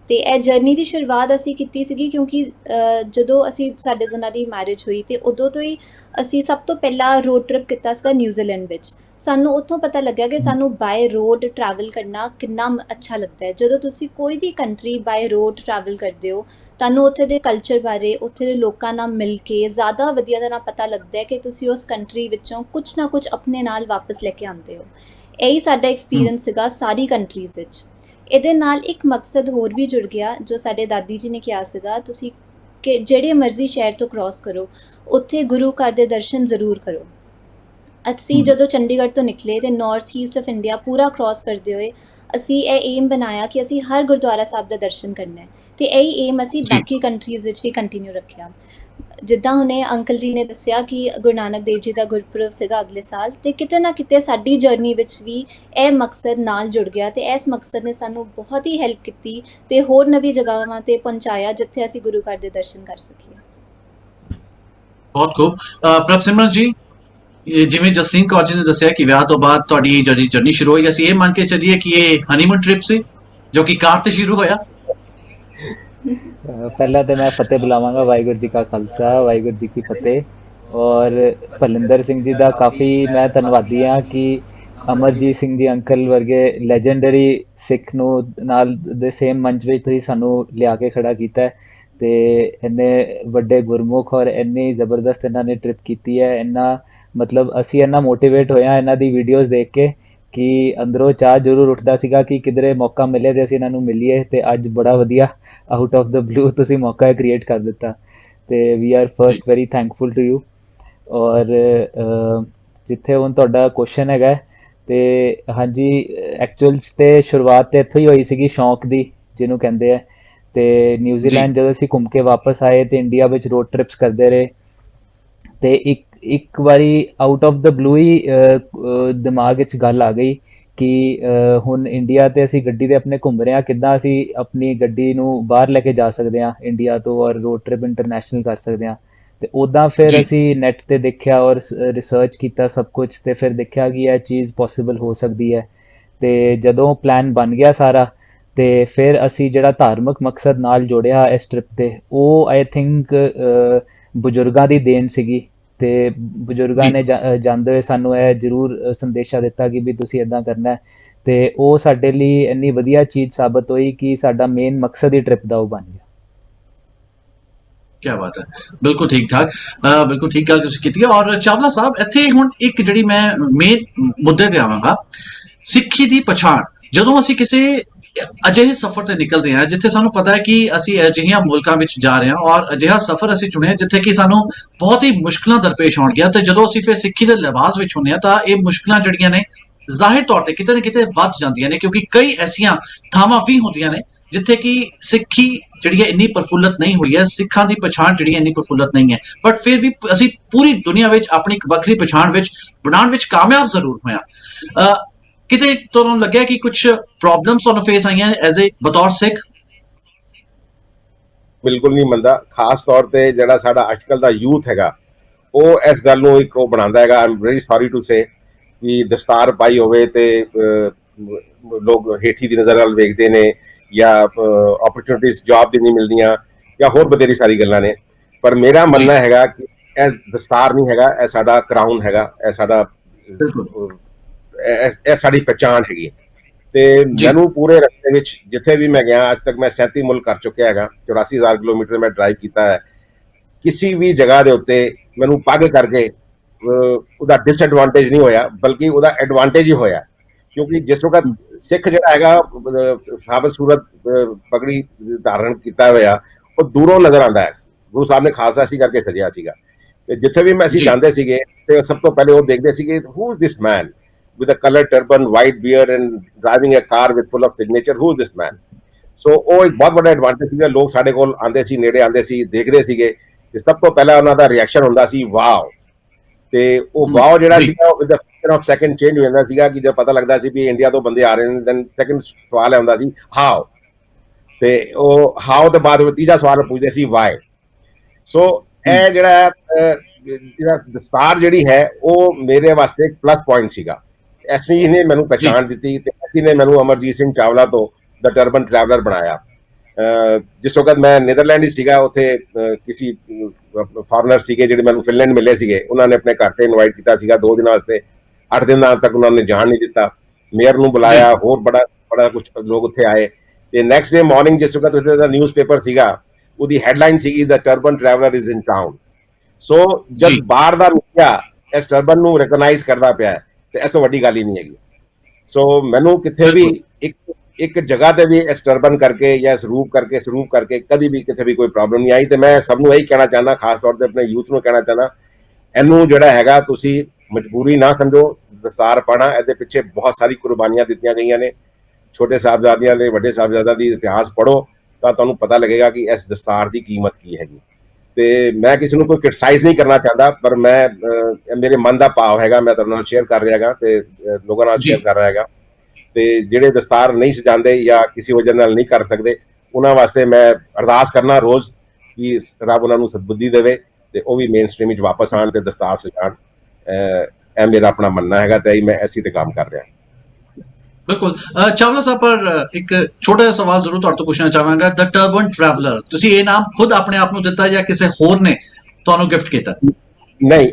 ਅਤੇ ਇਹ ਜਰਨੀ ਦੀ ਸ਼ੁਰੂਆਤ ਅਸੀਂ ਕੀਤੀ ਸੀਗੀ ਕਿਉਂਕਿ ਜਦੋਂ ਸਾਡੇ ਦੋਨਾਂ ਦੀ ਮੈਰਿਜ ਹੋਈ ਅਤੇ ਉਦੋਂ ਤੋਂ ਹੀ ਅਸੀਂ ਸਭ ਤੋਂ ਪਹਿਲਾਂ ਰੋਡ ਟ੍ਰਿਪ ਕੀਤਾ ਸੀਗਾ ਨਿਊਜ਼ੀਲੈਂਡ ਵਿੱਚ। ਸਾਨੂੰ ਉੱਥੋਂ ਪਤਾ ਲੱਗਿਆ ਕਿ ਸਾਨੂੰ ਬਾਏ ਰੋਡ ਟਰੈਵਲ ਕਰਨਾ ਕਿੰਨਾ ਅੱਛਾ ਲੱਗਦਾ ਹੈ। ਜਦੋਂ ਤੁਸੀਂ ਕੋਈ ਵੀ ਕੰਟਰੀ ਬਾਏ ਰੋਡ ਟਰੈਵਲ ਕਰਦੇ ਹੋ, ਤੁਹਾਨੂੰ ਉੱਥੇ ਦੇ ਕਲਚਰ ਬਾਰੇ, ਉੱਥੇ ਦੇ ਲੋਕਾਂ ਨਾਲ ਮਿਲ ਕੇ ਜ਼ਿਆਦਾ ਵਧੀਆ ਤਰ੍ਹਾਂ ਪਤਾ ਲੱਗਦਾ ਹੈ ਕਿ ਤੁਸੀਂ ਉਸ ਕੰਟਰੀ ਵਿੱਚੋਂ ਕੁਛ ਨਾ ਕੁਛ ਆਪਣੇ ਨਾਲ ਵਾਪਸ ਲੈ ਕੇ ਆਉਂਦੇ ਹੋ। ਇਹੀ ਸਾਡਾ ਐਕਸਪੀਰੀਅੰਸ ਸੀਗਾ ਸਾਰੀ ਕੰਟਰੀਜ਼ ਵਿੱਚ। ਇਹਦੇ ਨਾਲ ਇੱਕ ਮਕਸਦ ਹੋਰ ਵੀ ਜੁੜ ਗਿਆ, ਜੋ ਸਾਡੇ ਦਾਦੀ ਜੀ ਨੇ ਕਿਹਾ ਸੀਗਾ, ਤੁਸੀਂ ਕਿ ਜਿਹੜੇ ਮਰਜ਼ੀ ਸ਼ਹਿਰ ਤੋਂ ਕ੍ਰੋਸ ਕਰੋ, ਉੱਥੇ ਗੁਰੂ ਘਰ ਦੇ ਦਰਸ਼ਨ ਜ਼ਰੂਰ ਕਰੋ। ਅਸੀਂ ਜਦੋਂ ਚੰਡੀਗੜ੍ਹ ਤੋਂ ਨਿਕਲੇ ਅਤੇ ਨਾਰਥ ਈਸਟ ਆਫ ਇੰਡੀਆ ਪੂਰਾ ਕ੍ਰੋਸ ਕਰਦੇ ਹੋਏ ਅਸੀਂ ਇਹ ਏਮ ਬਣਾਇਆ ਕਿ ਅਸੀਂ ਹਰ ਗੁਰਦੁਆਰਾ ਸਾਹਿਬ ਦਾ ਦਰਸ਼ਨ ਕਰਨਾ ਹੈ, ਅਤੇ ਇਹੀ ਏਮ ਅਸੀਂ ਜੀ ਬਾਕੀ ਕੰਟਰੀਜ਼ ਵਿੱਚ ਵੀ ਕੰਟੀਨਿਊ ਰੱਖਿਆ। ਜਿੱਦਾਂ ਹੁਣੇ ਅੰਕਲ ਜੀ ਨੇ ਦੱਸਿਆ ਕਿ ਗੁਰੂ ਨਾਨਕ ਦੇਵ ਜੀ ਦਾ ਗੁਰਪੁਰਬ ਸੀਗਾ ਅਗਲੇ ਸਾਲ, ਅਤੇ ਕਿਤੇ ਨਾ ਕਿਤੇ ਸਾਡੀ ਜਰਨੀ ਵਿੱਚ ਵੀ ਇਹ ਮਕਸਦ ਨਾਲ ਜੁੜ ਗਿਆ, ਅਤੇ ਇਸ ਮਕਸਦ ਨੇ ਸਾਨੂੰ ਬਹੁਤ ਹੀ ਹੈਲਪ ਕੀਤੀ ਅਤੇ ਹੋਰ ਨਵੀਂ ਜਗ੍ਹਾਵਾਂ 'ਤੇ ਪਹੁੰਚਾਇਆ ਜਿੱਥੇ ਅਸੀਂ ਗੁਰੂ ਘਰ ਦੇ ਦਰਸ਼ਨ ਕਰ ਸਕੀਏ। ਬਹੁਤ ਖੂਬ। ਪ੍ਰਭ ਸਿਮਰਨ ਜੀ, ਜਿਵੇਂ ਜਸਲੀਨ ਕੌਰ ਜੀ ਨੇ ਦੱਸਿਆ ਕਿ ਵਿਆਹ ਤੋਂ ਬਾਅਦ ਤੁਹਾਡੀ ਜਿਹੜੀ ਜਰਨੀ ਸ਼ੁਰੂ ਹੋਈ, ਅਸੀਂ ਇਹ ਮੰਨ ਕੇ ਚੱਲੀਏ ਕਿ ਇਹ ਹਨੀਮੂਨ ਟ੍ਰਿਪ ਸੀ ਜੋ ਕਿ ਕਾਰ ਤੇ ਸ਼ੁਰੂ ਹੋਇਆ। ਪਹਿਲਾਂ ਤਾਂ ਮੈਂ ਫਤਿਹ ਬੁਲਾਵਾਂਗਾ। ਵਾਹਿਗੁਰੂ ਜੀ ਕਾ ਖਾਲਸਾ, ਵਾਹਿਗੁਰੂ ਜੀ ਕੀ ਫਤਿਹ। ਔਰ ਭਲਿੰਦਰ ਸਿੰਘ ਜੀ ਦਾ ਕਾਫੀ ਮੈਂ ਧੰਨਵਾਦੀ ਹਾਂ ਕਿ ਅਮਰਜੀਤ ਸਿੰਘ ਜੀ ਅੰਕਲ ਵਰਗੇ ਲੈਜੈਂਡਰੀ ਸਿੱਖ ਨੂੰ ਨਾਲ ਦੇ ਸੇਮ ਮੰਚ ਵਿੱਚ ਤੁਸੀਂ ਸਾਨੂੰ ਲਿਆ ਕੇ ਖੜਾ ਕੀਤਾ, ਅਤੇ ਇੰਨੇ ਵੱਡੇ ਗੁਰਮੁਖ ਔਰ ਇੰਨੀ ਜ਼ਬਰਦਸਤ ਇਹਨਾਂ ਨੇ ਟ੍ਰਿਪ ਕੀਤੀ ਹੈ। ਇੰਨਾ ਮਤਲਬ ਅਸੀਂ ਇੰਨਾ ਮੋਟੀਵੇਟ ਹੋਏ ਹਾਂ ਇਹਨਾਂ ਦੀ ਵੀਡੀਓਜ਼ ਦੇਖ ਕੇ ਕਿ ਅੰਦਰੋਂ ਚਾਹ ਜ਼ਰੂਰ ਉੱਠਦਾ ਸੀਗਾ ਕਿ ਕਿਧਰੇ ਮੌਕਾ ਮਿਲੇ ਅਤੇ ਅਸੀਂ ਇਹਨਾਂ ਨੂੰ ਮਿਲੀਏ, ਅਤੇ ਅੱਜ ਬੜਾ ਵਧੀਆ ਆਊਟ ਆਫ ਦ ਬਲੂ ਤੁਸੀਂ ਮੌਕਾ ਕ੍ਰੀਏਟ ਕਰ ਦਿੱਤਾ, ਅਤੇ we are first very thankful to you. ਔਰ ਜਿੱਥੇ ਹੁਣ ਤੁਹਾਡਾ ਕੁਐਸਚਨ ਹੈਗਾ, ਅਤੇ ਹਾਂਜੀ, ਐਕਚੁਅਲ 'ਚ ਤਾਂ ਸ਼ੁਰੂਆਤ ਤਾਂ ਇੱਥੋਂ ਹੀ ਹੋਈ ਸੀਗੀ, ਸ਼ੌਂਕ ਦੀ ਜਿਹਨੂੰ ਕਹਿੰਦੇ ਆ। ਅਤੇ ਨਿਊਜ਼ੀਲੈਂਡ ਜਦੋਂ ਅਸੀਂ ਘੁੰਮ ਕੇ ਵਾਪਸ ਆਏ ਅਤੇ ਇੰਡੀਆ ਵਿੱਚ ਰੋਡ ਟ੍ਰਿਪਸ ਕਰਦੇ ਰਹੇ, ਅਤੇ ਇੱਕ ਵਾਰੀ ਆਊਟ ਆਫ ਦ ਬਲੂ ਹੀ ਦਿਮਾਗ ਵਿੱਚ ਗੱਲ ਆ ਗਈ ਕਿ ਹੁਣ ਇੰਡੀਆ 'ਤੇ ਅਸੀਂ ਗੱਡੀ 'ਤੇ ਆਪਣੇ ਘੁੰਮ ਰਹੇ ਹਾਂ, ਕਿੱਦਾਂ ਅਸੀਂ ਆਪਣੀ ਗੱਡੀ ਨੂੰ ਬਾਹਰ ਲੈ ਕੇ ਜਾ ਸਕਦੇ ਹਾਂ ਇੰਡੀਆ ਤੋਂ ਔਰ ਰੋਡ ਟ੍ਰਿਪ ਇੰਟਰਨੈਸ਼ਨਲ ਕਰ ਸਕਦੇ ਹਾਂ। ਅਤੇ ਉੱਦਾਂ ਫਿਰ ਜੀ ਅਸੀਂ ਨੈੱਟ 'ਤੇ ਦੇਖਿਆ ਔਰ ਰਿਸਰਚ ਕੀਤਾ ਸਭ ਕੁਛ, ਅਤੇ ਫਿਰ ਦੇਖਿਆ ਕਿ ਇਹ ਚੀਜ਼ ਪੋਸੀਬਲ ਹੋ ਸਕਦੀ ਹੈ। ਅਤੇ ਜਦੋਂ ਪਲਾਨ ਬਣ ਗਿਆ ਸਾਰਾ, ਅਤੇ ਫਿਰ ਅਸੀਂ ਜਿਹੜਾ ਧਾਰਮਿਕ ਮਕਸਦ ਨਾਲ ਜੋੜਿਆ ਇਸ ਟ੍ਰਿਪ 'ਤੇ, ਉਹ ਆਈ ਥਿੰਕ ਬਜ਼ੁਰਗਾਂ ਦੀ ਦੇਣ ਸੀਗੀ ਤੇ ਬਜ਼ੁਰਗਾਂ ਜੀ ਨੇ ਜਾਂਦੇ ਹੋਏ ਸਾਨੂੰ ਇਹ ਜ਼ਰੂਰ ਸੰਦੇਸ਼ਾ ਦਿੱਤਾ ਕਿ ਵੀ ਤੁਸੀਂ ਇਦਾਂ ਕਰਨਾ ਹੈ ਤੇ ਉਹ ਸਾਡੇ ਲਈ ਇੰਨੀ ਵਧੀਆ ਚੀਜ਼ ਸਾਬਤ ਹੋਈ ਕਿ ਸਾਡਾ ਮੇਨ ਮਕਸਦ ਹੀ ਟ੍ਰਿਪ ਦਾ ਉਹ ਬਣ ਗਿਆ। क्या बात है, बिल्कुल ठीक ठाक, बिल्कुल ठीक गल तुसीं कीती है। और चावला साहब ਇੱਥੇ ਹੁਣ ਇੱਕ ਜਿਹੜੀ ਮੈਂ ਮੇਨ ਮੁੱਦੇ ਤੇ ਆਵਾਂਗਾ, ਸਿੱਖੀ ਦੀ ਪਛਾਣ। ਜਦੋਂ ਅਸੀਂ ਕਿਸੇ ਅਜਿਹੇ ਸਫ਼ਰ ਤੇ ਨਿਕਲਦੇ ਹਾਂ ਜਿੱਥੇ ਸਾਨੂੰ ਪਤਾ ਹੈ ਕਿ ਅਸੀਂ ਅਜਿਹੀਆਂ ਮੁਲਕਾਂ ਵਿੱਚ ਜਾ ਰਹੇ ਹਾਂ ਔਰ ਅਜਿਹਾ ਸਫ਼ਰ ਅਸੀਂ ਚੁਣਿਆ ਜਿੱਥੇ ਕਿ ਸਾਨੂੰ ਬਹੁਤ ਹੀ ਮੁਸ਼ਕਲਾਂ ਦਰਪੇਸ਼ ਹੋਣਗੀਆਂ, ਤੇ ਜਦੋਂ ਅਸੀਂ ਫਿਰ ਸਿੱਖੀ ਦੇ ਲਿਬਾਸ ਵਿੱਚ ਹੁੰਦੇ ਹਾਂ ਤਾਂ ਇਹ ਮੁਸ਼ਕਲਾਂ ਜਿਹੜੀਆਂ ਨੇ ਜ਼ਾਹਿਰ ਤੌਰ ਤੇ ਕਿਤੇ ਨਾ ਕਿਤੇ ਵੱਧ ਜਾਂਦੀਆਂ ਨੇ, ਕਿਉਂਕਿ ਕਈ ਐਸੀਆਂ ਥਾਵਾਂ ਵੀ ਹੁੰਦੀਆਂ ਨੇ ਜਿੱਥੇ ਕਿ ਸਿੱਖੀ ਜਿਹੜੀ ਹੈ ਇੰਨੀ ਪ੍ਰਫੁੱਲਤ ਨਹੀਂ ਹੋਈ ਹੈ, ਸਿੱਖਾਂ ਦੀ ਪਛਾਣ ਜਿਹੜੀ ਹੈ ਇੰਨੀ ਪ੍ਰਫੁੱਲਤ ਨਹੀਂ ਹੈ, ਬਟ ਫਿਰ ਵੀ ਅਸੀਂ ਪੂਰੀ ਦੁਨੀਆ ਵਿੱਚ ਆਪਣੀ ਇੱਕ ਵੱਖਰੀ ਪਛਾਣ ਵਿੱਚ ਬਣਾਉਣ ਵਿੱਚ ਕਾਮਯਾਬ ਜ਼ਰੂਰ ਹੋਇਆ। ਕਿਤੇ ਤੁਹਾਨੂੰ ਲੱਗਿਆ ਕਿ ਕੁਝ ਪ੍ਰੋਬਲਮਸ ਤੁਹਾਨੂੰ ਫੇਸ ਆਈਆਂ ਐਜ਼ ਏ ਬਤੌਰ ਸਿੱਖ? ਬਿਲਕੁਲ ਨਹੀਂ ਮੰਨਦਾ, ਖਾਸ ਤੌਰ ਤੇ ਜਿਹੜਾ ਸਾਡਾ ਅੱਜਕੱਲ ਦਾ ਯੂਥ ਹੈਗਾ ਉਹ ਇਸ ਗੱਲ ਨੂੰ ਇੱਕ ਉਹ ਬਣਾਉਂਦਾ ਹੈਗਾ। I am very sorry to say ਕਿ ਦਸਤਾਰ ਪਾਈ ਹੋਵੇ ਤੇ ਲੋਕ ਹੇਠੀ ਦੀ ਨਜ਼ਰ ਨਾਲ ਵੇਖਦੇ ਨੇ ਜਾਂ ਓਪਰਚੁਨਿਟੀਜ਼ ਜੌਬ ਦੀ ਨਹੀਂ ਮਿਲਦੀਆਂ ਜਾਂ ਹੋਰ ਬਥੇਰੀ ਸਾਰੀ ਗੱਲਾਂ ਨੇ, ਪਰ ਮੇਰਾ ਮੰਨਣਾ ਹੈਗਾ ਕਿ ਇਹ ਦਸਤਾਰ ਨਹੀਂ ਹੈਗਾ, ਇਹ ਸਾਡਾ ਕਰਾਊਨ ਹੈਗਾ, ਇਹ ਸਾਡਾ ਇਹ ਸਾਡੀ ਪਛਾਣ ਹੈਗੀ। ਤੇ ਮੈਨੂੰ ਪੂਰੇ ਰਸਤੇ ਵਿੱਚ ਜਿੱਥੇ ਵੀ ਮੈਂ ਗਿਆ ਅੱਜ ਤੱਕ ਮੈਂ 37 ਮੁਲਕ ਕਰ ਚੁੱਕਿਆ ਹੈਗਾ, 84,000 ਕਿਲੋਮੀਟਰ ਮੈਂ ਡਰਾਈਵ ਕੀਤਾ ਹੈ। ਕਿਸੇ ਵੀ ਜਗ੍ਹਾ ਦੇ ਉੱਤੇ ਮੈਨੂੰ ਪੱਗ ਕਰਕੇ ਉਹਦਾ ਡਿਸਐਡਵਾਂਟੇਜ ਨਹੀਂ ਹੋਇਆ, ਬਲਕਿ ਉਹਦਾ ਐਡਵਾਂਟੇਜ ਹੀ ਹੋਇਆ, ਕਿਉਂਕਿ ਜਿਸ ਵਕਤ ਸਿੱਖ ਜਿਹੜਾ ਹੈਗਾ ਸਾਬਤ ਸੂਰਤ ਪਗੜੀ ਧਾਰਨ ਕੀਤਾ ਹੋਇਆ ਉਹ ਦੂਰੋਂ ਨਜ਼ਰ ਆਉਂਦਾ ਹੈ। ਗੁਰੂ ਸਾਹਿਬ ਨੇ ਖਾਲਸਾ ਸੀ ਕਰਕੇ ਸਜਿਆ ਸੀਗਾ, ਤੇ ਜਿੱਥੇ ਵੀ ਅਸੀਂ ਜਾਂਦੇ ਸੀਗੇ ਤੇ ਸਭ ਤੋਂ ਪਹਿਲੇ ਉਹ ਦੇਖਦੇ ਸੀਗੇ who is this man with a colored turban, white beard and driving a car with full of signature, who is this man? So ਉਹ ਇੱਕ ਬਹੁਤ ਵੱਡਾ ਐਡਵਾਂਟੇਜ ਸੀਗਾ। ਲੋਕ ਸਾਡੇ ਕੋਲ ਆਉਂਦੇ ਸੀ, ਨੇੜੇ ਆਉਂਦੇ ਸੀ, ਦੇਖਦੇ ਸੀਗੇ ਤੇ ਸਭ ਤੋਂ ਪਹਿਲਾਂ ਉਹਨਾਂ ਦਾ ਰਿਐਕਸ਼ਨ ਹੁੰਦਾ ਸੀ ਵਾਓ, ਤੇ ਉਹ ਵਾਓ ਜਿਹੜਾ ਸੀਗਾ with the fraction of second change ਹੋ ਜਾਂਦਾ ਸੀਗਾ ਕਿ ਜਦ ਪਤਾ ਲੱਗਦਾ ਸੀ ਵੀ ਇੰਡੀਆ ਤੋਂ ਬੰਦੇ ਆ ਰਹੇ ਨੇ, ਦੈਨ ਸੈਕਿੰਡ ਸਵਾਲ ਆਉਂਦਾ ਸੀ ਹਾਓ, ਤੇ ਉਹ ਹਾਓ ਤੋਂ ਬਾਅਦ ਤੀਜਾ ਸਵਾਲ ਪੁੱਛਦੇ ਸੀ ਵਾਈ। ਸੋ ਇਹ ਜਿਹੜਾ ਦਸਤਾਰ ਜਿਹੜੀ ਹੈ ਉਹ ਮੇਰੇ ਵਾਸਤੇ ਇੱਕ ਪਲੱਸ ਪੁਆਇੰਟ ਸੀਗਾ। ਐਸੀ ਨੇ ਮੈਨੂੰ ਪਛਾਣ ਦਿੱਤੀ ਤੇ ਐਸੀ ਨੇ ਮੈਨੂੰ ਅਮਰਜੀਤ ਸਿੰਘ ਚਾਵਲਾ ਤੋਂ ਦ ਟਰਬਨ ਟਰੈਵਲਰ ਬਣਾਇਆ। ਜਿਸ ਵਕਤ ਮੈਂ ਨੀਦਰਲੈਂਡ ਹੀ ਸੀਗਾ, ਉੱਥੇ ਕਿਸੇ ਫੋਰਨਰ ਸੀਗੇ ਜਿਹੜੇ ਮੈਨੂੰ ਫਿਨਲੈਂਡ ਮਿਲੇ ਸੀਗੇ, ਉਹਨਾਂ ਨੇ ਆਪਣੇ ਘਰ ਤੇ ਇਨਵਾਈਟ ਕੀਤਾ ਸੀਗਾ 2 ਦਿਨਾਂ ਵਾਸਤੇ। 8 ਦਿਨਾਂ ਤੱਕ ਉਹਨਾਂ ਨੇ ਜਾਣ ਨਹੀਂ ਦਿੱਤਾ, ਮੇਅਰ ਨੂੰ ਬੁਲਾਇਆ, ਹੋਰ ਬੜਾ ਕੁਝ ਲੋਕ ਉੱਥੇ ਆਏ। ਤੇ ਨੈਕਸਟ ਡੇ ਮਾਰਨਿੰਗ ਜਿਸ ਵਕਤ ਉੱਥੇ ਦਾ ਨਿਊਜ਼ਪੇਪਰ ਸੀਗਾ ਉਹਦੀ ਹੈਡਲਾਈਨ ਸੀਗੀ the turban traveller is in town. So ਜਦ ਬਾਹਰ ਦਾ ਮੀਡੀਆ ਇਸ ਟਰਬਨ ਨੂੰ ਰਿਕਗਨਾਈਜ਼ ਕਰਦਾ ਪਿਆ ਤੇ ਇਸ ਤੋਂ ਵੱਡੀ ਗੱਲ ਹੀ ਨਹੀਂ ਹੈਗੀ। ਸੋ ਮੈਨੂੰ ਕਿਤੇ ਵੀ ਇੱਕ ਜਗ੍ਹਾ ਤੇ ਵੀ ਇਸ ਟਰਬਨ ਕਰਕੇ ਜਾਂ ਸਰੂਪ ਕਰਕੇ ਕਦੀ ਵੀ ਕਿਤੇ ਵੀ ਕੋਈ ਪ੍ਰੋਬਲਮ ਨਹੀਂ ਆਈ। ਤੇ ਮੈਂ ਸਭ ਨੂੰ ਇਹੀ ਕਹਿਣਾ ਚਾਹੁੰਦਾ, ਖਾਸ ਤੌਰ ਤੇ ਆਪਣੇ ਯੂਥ ਨੂੰ ਕਹਿਣਾ ਚਾਹੁੰਦਾ, ਇਹਨੂੰ ਜਿਹੜਾ ਹੈਗਾ ਤੁਸੀਂ ਮਜਬੂਰੀ ਨਾ ਸਮਝੋ। ਦਸਤਾਰ ਪਾਉਣਾ ਇਹਦੇ ਪਿੱਛੇ ਬਹੁਤ ਸਾਰੀ ਕੁਰਬਾਨੀਆਂ ਦਿੱਤੀਆਂ ਗਈਆਂ ਨੇ। ਛੋਟੇ ਸਾਹਿਬਜ਼ਾਦਿਆਂ ਦੇ, ਵੱਡੇ ਸਾਹਿਬਜ਼ਾਦਿਆਂ ਦੀ ਇਤਿਹਾਸ ਪੜ੍ਹੋ ਤਾਂ ਤੁਹਾਨੂੰ ਪਤਾ ਲੱਗੇਗਾ ਕਿ ਇਸ ਦਸਤਾਰ ਦੀ ਕੀਮਤ ਕੀ ਹੈਗੀ। ਤੇ ਮੈਂ ਕਿਸੇ ਨੂੰ ਕੋਈ ਕ੍ਰਿਟਿਸਾਈਜ਼ ਨਹੀਂ ਕਰਨਾ ਚਾਹੁੰਦਾ, ਪਰ ਮੇਰੇ ਮਨ ਦਾ ਭਾਵ ਹੈਗਾ, ਮੈਂ ਤੁਹਾਡੇ ਨਾਲ ਸ਼ੇਅਰ ਕਰ ਰਿਹਾ ਹੈਗਾ ਤੇ ਲੋਕਾਂ ਨਾਲ ਸ਼ੇਅਰ ਕਰ ਰਿਹਾ ਹੈਗਾ। ਤੇ ਜਿਹੜੇ ਦਸਤਾਰ ਨਹੀਂ ਸਜਾਉਂਦੇ ਜਾਂ ਕਿਸੇ ਵਜ੍ਹਾ ਨਾਲ ਨਹੀਂ ਕਰ ਸਕਦੇ, ਉਹਨਾਂ ਵਾਸਤੇ ਮੈਂ ਅਰਦਾਸ ਕਰਨਾ ਰੋਜ਼ ਕਿ ਰੱਬ ਉਹਨਾਂ ਨੂੰ ਸਦਬੁੱਧੀ ਦੇਵੇ ਤੇ ਉਹ ਵੀ ਮੇਨ ਸਟ੍ਰੀਮ ਵਿੱਚ ਵਾਪਸ ਆਉਣ ਤੇ ਦਸਤਾਰ ਸਜਾਉਣ। ਇਹ ਮੇਰਾ ਆਪਣਾ ਮੰਨਣਾ ਹੈਗਾ ਤੇ ਮੈਂ ਐਸੀ ਤੇ ਕੰਮ ਕਰ ਰਿਹਾ। ਬਿਲਕੁਲ। ਚਾਵਲਾ ਸਾਹਿਬ, ਪਰ ਇੱਕ ਛੋਟਾ ਜਿਹਾ ਸਵਾਲ ਜ਼ਰੂਰ ਤੁਹਾਡੇ ਤੋਂ ਪੁੱਛਣਾ ਚਾਹਾਂਗਾ। ਦ ਟਰਬਨ ਟਰੈਵਲਰ, ਤੁਸੀਂ ਇਹ ਨਾਮ ਖੁਦ ਆਪਣੇ ਆਪ ਨੂੰ ਦਿੱਤਾ ਜਾਂ ਕਿਸੇ ਹੋਰ ਨੇ ਤੁਹਾਨੂੰ ਗਿਫਟ ਕੀਤਾ? ਨਹੀਂ,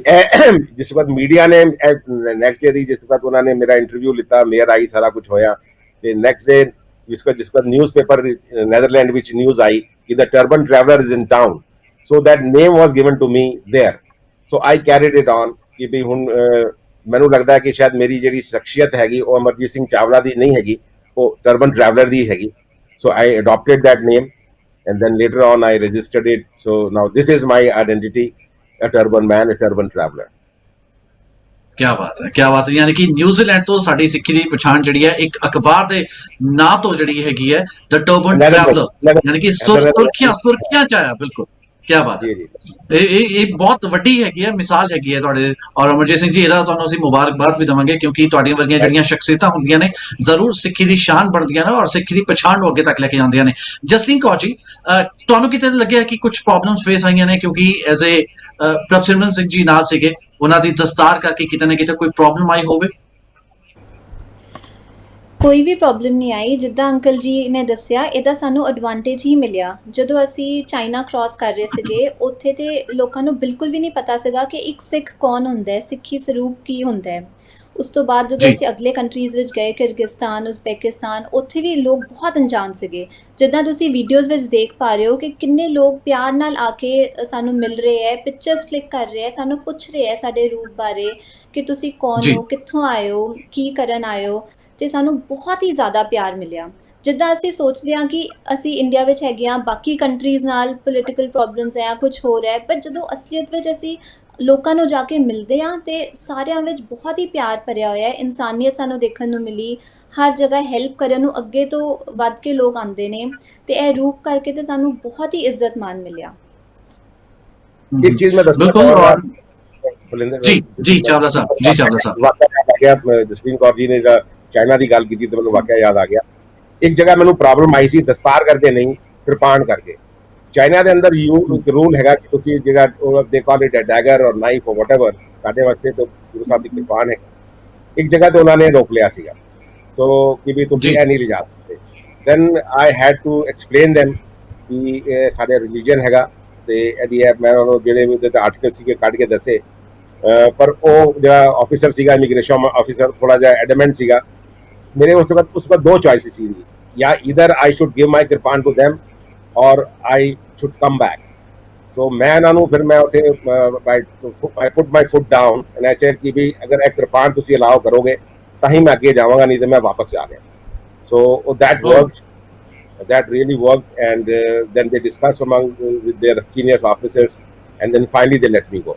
ਜਿਸ ਵਕਤ ਮੀਡੀਆ ਨੇ ਨੈਕਸਟ ਡੇ ਦੀ ਜਿਸ ਵਕਤ ਉਹਨਾਂ ਨੇ ਮੇਰਾ ਇੰਟਰਵਿਊ ਲਿੱਤਾ, ਮੇਅਰ ਆਈ, ਸਾਰਾ ਕੁਝ ਹੋਇਆ, ਤੇ ਨੈਕਸਟ ਡੇ ਜਿਸ ਵਕਤ ਨਿਊਜ਼ਪੇਪਰ ਨੈਦਰਲੈਂਡ ਵਿੱਚ ਨਿਊਜ਼ ਆਈ ਕਿ the turban traveller is in town, so that name was given to me there. So I carried it on ਕਿ ਵੀ ਹੁਣ ਮੈਨੂੰ ਲੱਗਦਾ ਕਿ ਸ਼ਾਇਦ ਮੇਰੀ ਜਿਹੜੀ ਸ਼ਖਸੀਅਤ ਹੈਗੀ ਉਹ ਅਮਰਜੀਤ ਸਿੰਘ ਚਾਵਲਾ ਦੀ ਨਹੀਂ ਹੈਗੀ, ਉਹ ਟਰਬਨ ਟਰੈਵਲਰ ਦੀ ਹੈਗੀ। So I adopted that name and then later on I registered it. So now this is my identity, a turban man, a turban traveler. क्या बात है, क्या बात है। यानी कि न्यूजीलैंड ਤੋਂ ਸਾਡੀ ਸਿੱਖੀ ਦੀ ਪਛਾਣ ਜਿਹੜੀ ਹੈ ਇੱਕ ਅਖਬਾਰ ਦੇ ਨਾਂ ਤੋਂ ਜਿਹੜੀ ਹੈਗੀ ਹੈ ਦ ਟਰਬਨ ਟਰੈਵਲਰ, ਯਾਨੀ ਕਿ ਸੁਰਖੀਆਂ ਚ ਆਇਆ। ਬਿਲਕੁਲ, क्या बात है। ਇਹ ਬਹੁਤ ਵੱਡੀ ਹੈਗੀ ਹੈ, ਮਿਸਾਲ ਹੈਗੀ ਹੈ ਤੁਹਾਡੇ। ਔਰ ਅਮਰਜੀਤ ਸਿੰਘ ਜੀ, ਇਹਦਾ ਤੁਹਾਨੂੰ ਅਸੀਂ ਮੁਬਾਰਕਬਾਦ ਵੀ ਦੇਵਾਂਗੇ, ਕਿਉਂਕਿ ਤੁਹਾਡੀਆਂ ਵਰਗੀਆਂ ਜਿਹੜੀਆਂ ਸ਼ਖਸੀਅਤਾਂ ਹੁੰਦੀਆਂ ਨੇ ਜ਼ਰੂਰ ਸਿੱਖੀ ਦੀ ਸ਼ਾਨ ਬਣਦੀਆਂ ਨੇ ਔਰ ਸਿੱਖੀ ਦੀ ਪਛਾਣ ਨੂੰ ਅੱਗੇ ਤੱਕ ਲੈ ਕੇ ਜਾਂਦੀਆਂ ਨੇ। ਜਸਲੀਨ ਕੌਰ ਜੀ, ਤੁਹਾਨੂੰ ਕਿਤੇ ਲੱਗਿਆ ਕਿ ਕੁਝ ਪ੍ਰੋਬਲਮਸ ਫੇਸ ਆਈਆਂ ਨੇ, ਕਿਉਂਕਿ ਐਜ਼ ਏ ਪ੍ਰਭਸਿਮਰਨ ਸਿੰਘ ਜੀ ਨਾਲ ਸੀਗੇ, ਉਹਨਾਂ ਦੀ ਦਸਤਾਰ ਕਰਕੇ ਕਿਤੇ ਨਾ ਕਿਤੇ ਕੋਈ ਪ੍ਰੋਬਲਮ ਆਈ ਹੋਵੇ? ਕੋਈ ਵੀ ਪ੍ਰੋਬਲਮ ਨਹੀਂ ਆਈ। ਜਿੱਦਾਂ ਅੰਕਲ ਜੀ ਨੇ ਦੱਸਿਆ, ਇਹਦਾ ਸਾਨੂੰ ਐਡਵਾਂਟੇਜ ਹੀ ਮਿਲਿਆ। ਜਦੋਂ ਅਸੀਂ ਚਾਈਨਾ ਕ੍ਰਾਸ ਕਰ ਰਹੇ ਸੀਗੇ, ਉੱਥੇ ਤੇ ਲੋਕਾਂ ਨੂੰ ਬਿਲਕੁਲ ਵੀ ਨਹੀਂ ਪਤਾ ਸੀਗਾ ਕਿ ਇੱਕ ਸਿੱਖ ਕੌਣ ਹੁੰਦਾ ਹੈ, ਸਿੱਖੀ ਸਰੂਪ ਕੀ ਹੁੰਦਾ ਹੈ। ਉਸ ਤੋਂ ਬਾਅਦ ਜਦੋਂ ਜੀ ਅਸੀਂ ਅਗਲੇ ਕੰਟਰੀਜ਼ ਵਿੱਚ ਗਏ, ਕਿਰਗਿਸਤਾਨ, ਉਜ਼ਬੈਕਿਸਤਾਨ, ਉੱਥੇ ਵੀ ਲੋਕ ਬਹੁਤ ਅਣਜਾਣ ਸੀਗੇ। ਜਿੱਦਾਂ ਤੁਸੀਂ ਵੀਡੀਓਜ਼ ਵਿੱਚ ਦੇਖ ਪਾ ਰਹੇ ਹੋ ਕਿ ਕਿੰਨੇ ਲੋਕ ਪਿਆਰ ਨਾਲ ਆ ਕੇ ਸਾਨੂੰ ਮਿਲ ਰਹੇ ਹੈ, ਪਿਕਚਰਸ ਕਲਿੱਕ ਕਰ ਰਹੇ ਹੈ, ਸਾਨੂੰ ਪੁੱਛ ਰਹੇ ਹੈ ਸਾਡੇ ਰੂਪ ਬਾਰੇ ਕਿ ਤੁਸੀਂ ਕੌਣ ਜੀ ਹੋ, ਕਿੱਥੋਂ ਆਏ ਹੋ, ਕੀ ਕਰਨ ਆਏ ਹੋ। ਅਤੇ ਸਾਨੂੰ ਬਹੁਤ ਹੀ ਜ਼ਿਆਦਾ ਪਿਆਰ ਮਿਲਿਆ। ਜਿੱਦਾਂ ਅਸੀਂ ਸੋਚਦੇ ਹਾਂ ਕਿ ਅਸੀਂ ਇੰਡੀਆ ਵਿੱਚ ਹੈਗੇ ਹਾਂ, ਬਾਕੀ ਕੰਟਰੀਜ਼ ਨਾਲ ਪੋਲੀਟੀਕਲ ਪ੍ਰੋਬਲਮਸ ਹੈ, ਕੁਝ ਹੋਰ ਹੈ, ਪਰ ਜਦੋਂ ਅਸਲੀਅਤ ਵਿੱਚ ਅਸੀਂ ਲੋਕਾਂ ਨੂੰ ਜਾ ਕੇ ਮਿਲਦੇ ਹਾਂ ਤੇ ਸਾਰਿਆਂ ਵਿੱਚ ਬਹੁਤ ਹੀ ਪਿਆਰ ਭਰਿਆ ਹੋਇਆ ਹੈ। ਇਨਸਾਨੀਅਤ ਸਾਨੂੰ ਦੇਖਣ ਨੂੰ ਮਿਲੀ। ਹਰ ਜਗ੍ਹਾ ਹੈਲਪ ਕਰਨ ਨੂੰ ਅੱਗੇ ਤੋਂ ਵੱਧ ਕੇ ਲੋਕ ਆਉਂਦੇ ਨੇ, ਤੇ ਇਹ ਰੂਪ ਕਰਕੇ ਤੇ ਸਾਨੂੰ ਬਹੁਤ ਹੀ ਇੱਜ਼ਤ ਮਾਣ ਮਿਲਿਆ। एक चीज मैं दसना बिल्कुल। चाहूंगा और ਬਲਿੰਦਰ जी चावला साहब, जी चावला साहब। ਵਾਕਿਆ ਯਾਦ ਆ ਗਿਆ। ਜਸਲੀਨ ਕੌਰ ਜੀ ਨੇ ਚਾਈਨਾ ਦੀ ਗੱਲ ਕੀਤੀ ਤੇ ਮੈਨੂੰ ਵਾਕਿਆ ਯਾਦ ਆ ਗਿਆ। ਇੱਕ ਜਗ੍ਹਾ ਮੈਨੂੰ ਪ੍ਰੋਬਲਮ ਆਈ ਸੀ, ਦਸਤਾਰ ਕਰਕੇ ਨਹੀਂ, ਕਿਰਪਾਨ ਕਰਕੇ। ਚਾਈਨਾ ਦੇ ਅੰਦਰ ਰੂਲ ਹੈਗਾ ਕਿ ਤੁਸੀਂ ਜਿਹੜਾ ਦੇ ਕਾਲ ਇਟ ਡੈਗਰ ਔਰ ਨਾਈਫ ਔਰ ਵਟਐਵਰ, ਸਾਡੇ ਵਾਸਤੇ ਤਾਂ ਗੁਰੂ ਸਾਹਿਬ ਦੀ ਕਿਰਪਾਨ ਹੈ। ਇੱਕ ਜਗ੍ਹਾ ਤੇ ਉਹਨਾਂ ਨੇ ਰੋਕ ਲਿਆ ਸੀਗਾ, ਸੋ ਕਿ ਵੀ ਤੁਸੀਂ ਜੀ ਇਹ ਨਹੀਂ ਲਿਜਾ ਸਕਦੇ। Then I had to explain them ਕਿ ਇਹ ਸਾਡੇ ਰਿਲੀਜਨ ਹੈਗਾ ਤੇ ਇਹਦੀ ਮੈਂ ਉਹਨੂੰ ਜਿਹੜੇ ਵੀ ਉਹਦੇ ਤੇ ਆਰਟੀਕਲ ਸੀਗੇ ਕੱਢ ਕੇ ਦੱਸੇ। ਪਰ ਉਹ ਜਿਹੜਾ ਆਫੀਸਰ ਸੀਗਾ, ਇਮੀਗ੍ਰੇਸ਼ਨ ਆਫੀਸਰ, ਥੋੜਾ ਜਿਹਾ ਐਡਮੈਂਟ ਸੀਗਾ। मेरे उस वक्त दो चॉइसेस थी, या इधर I should give my kirpan to them और आई शुड कम बैक। तो मैं इन्हों फिर मैं उत्थे I put my foot down and I said कि भी अगर एक कृपान तुसी अलाउ करोगे तो ही मैं अगे जावांगा, नहीं तो मैं वापस जा गया। So that worked, that really worked, and then they discussed among with their senior officers and then finally they let me go।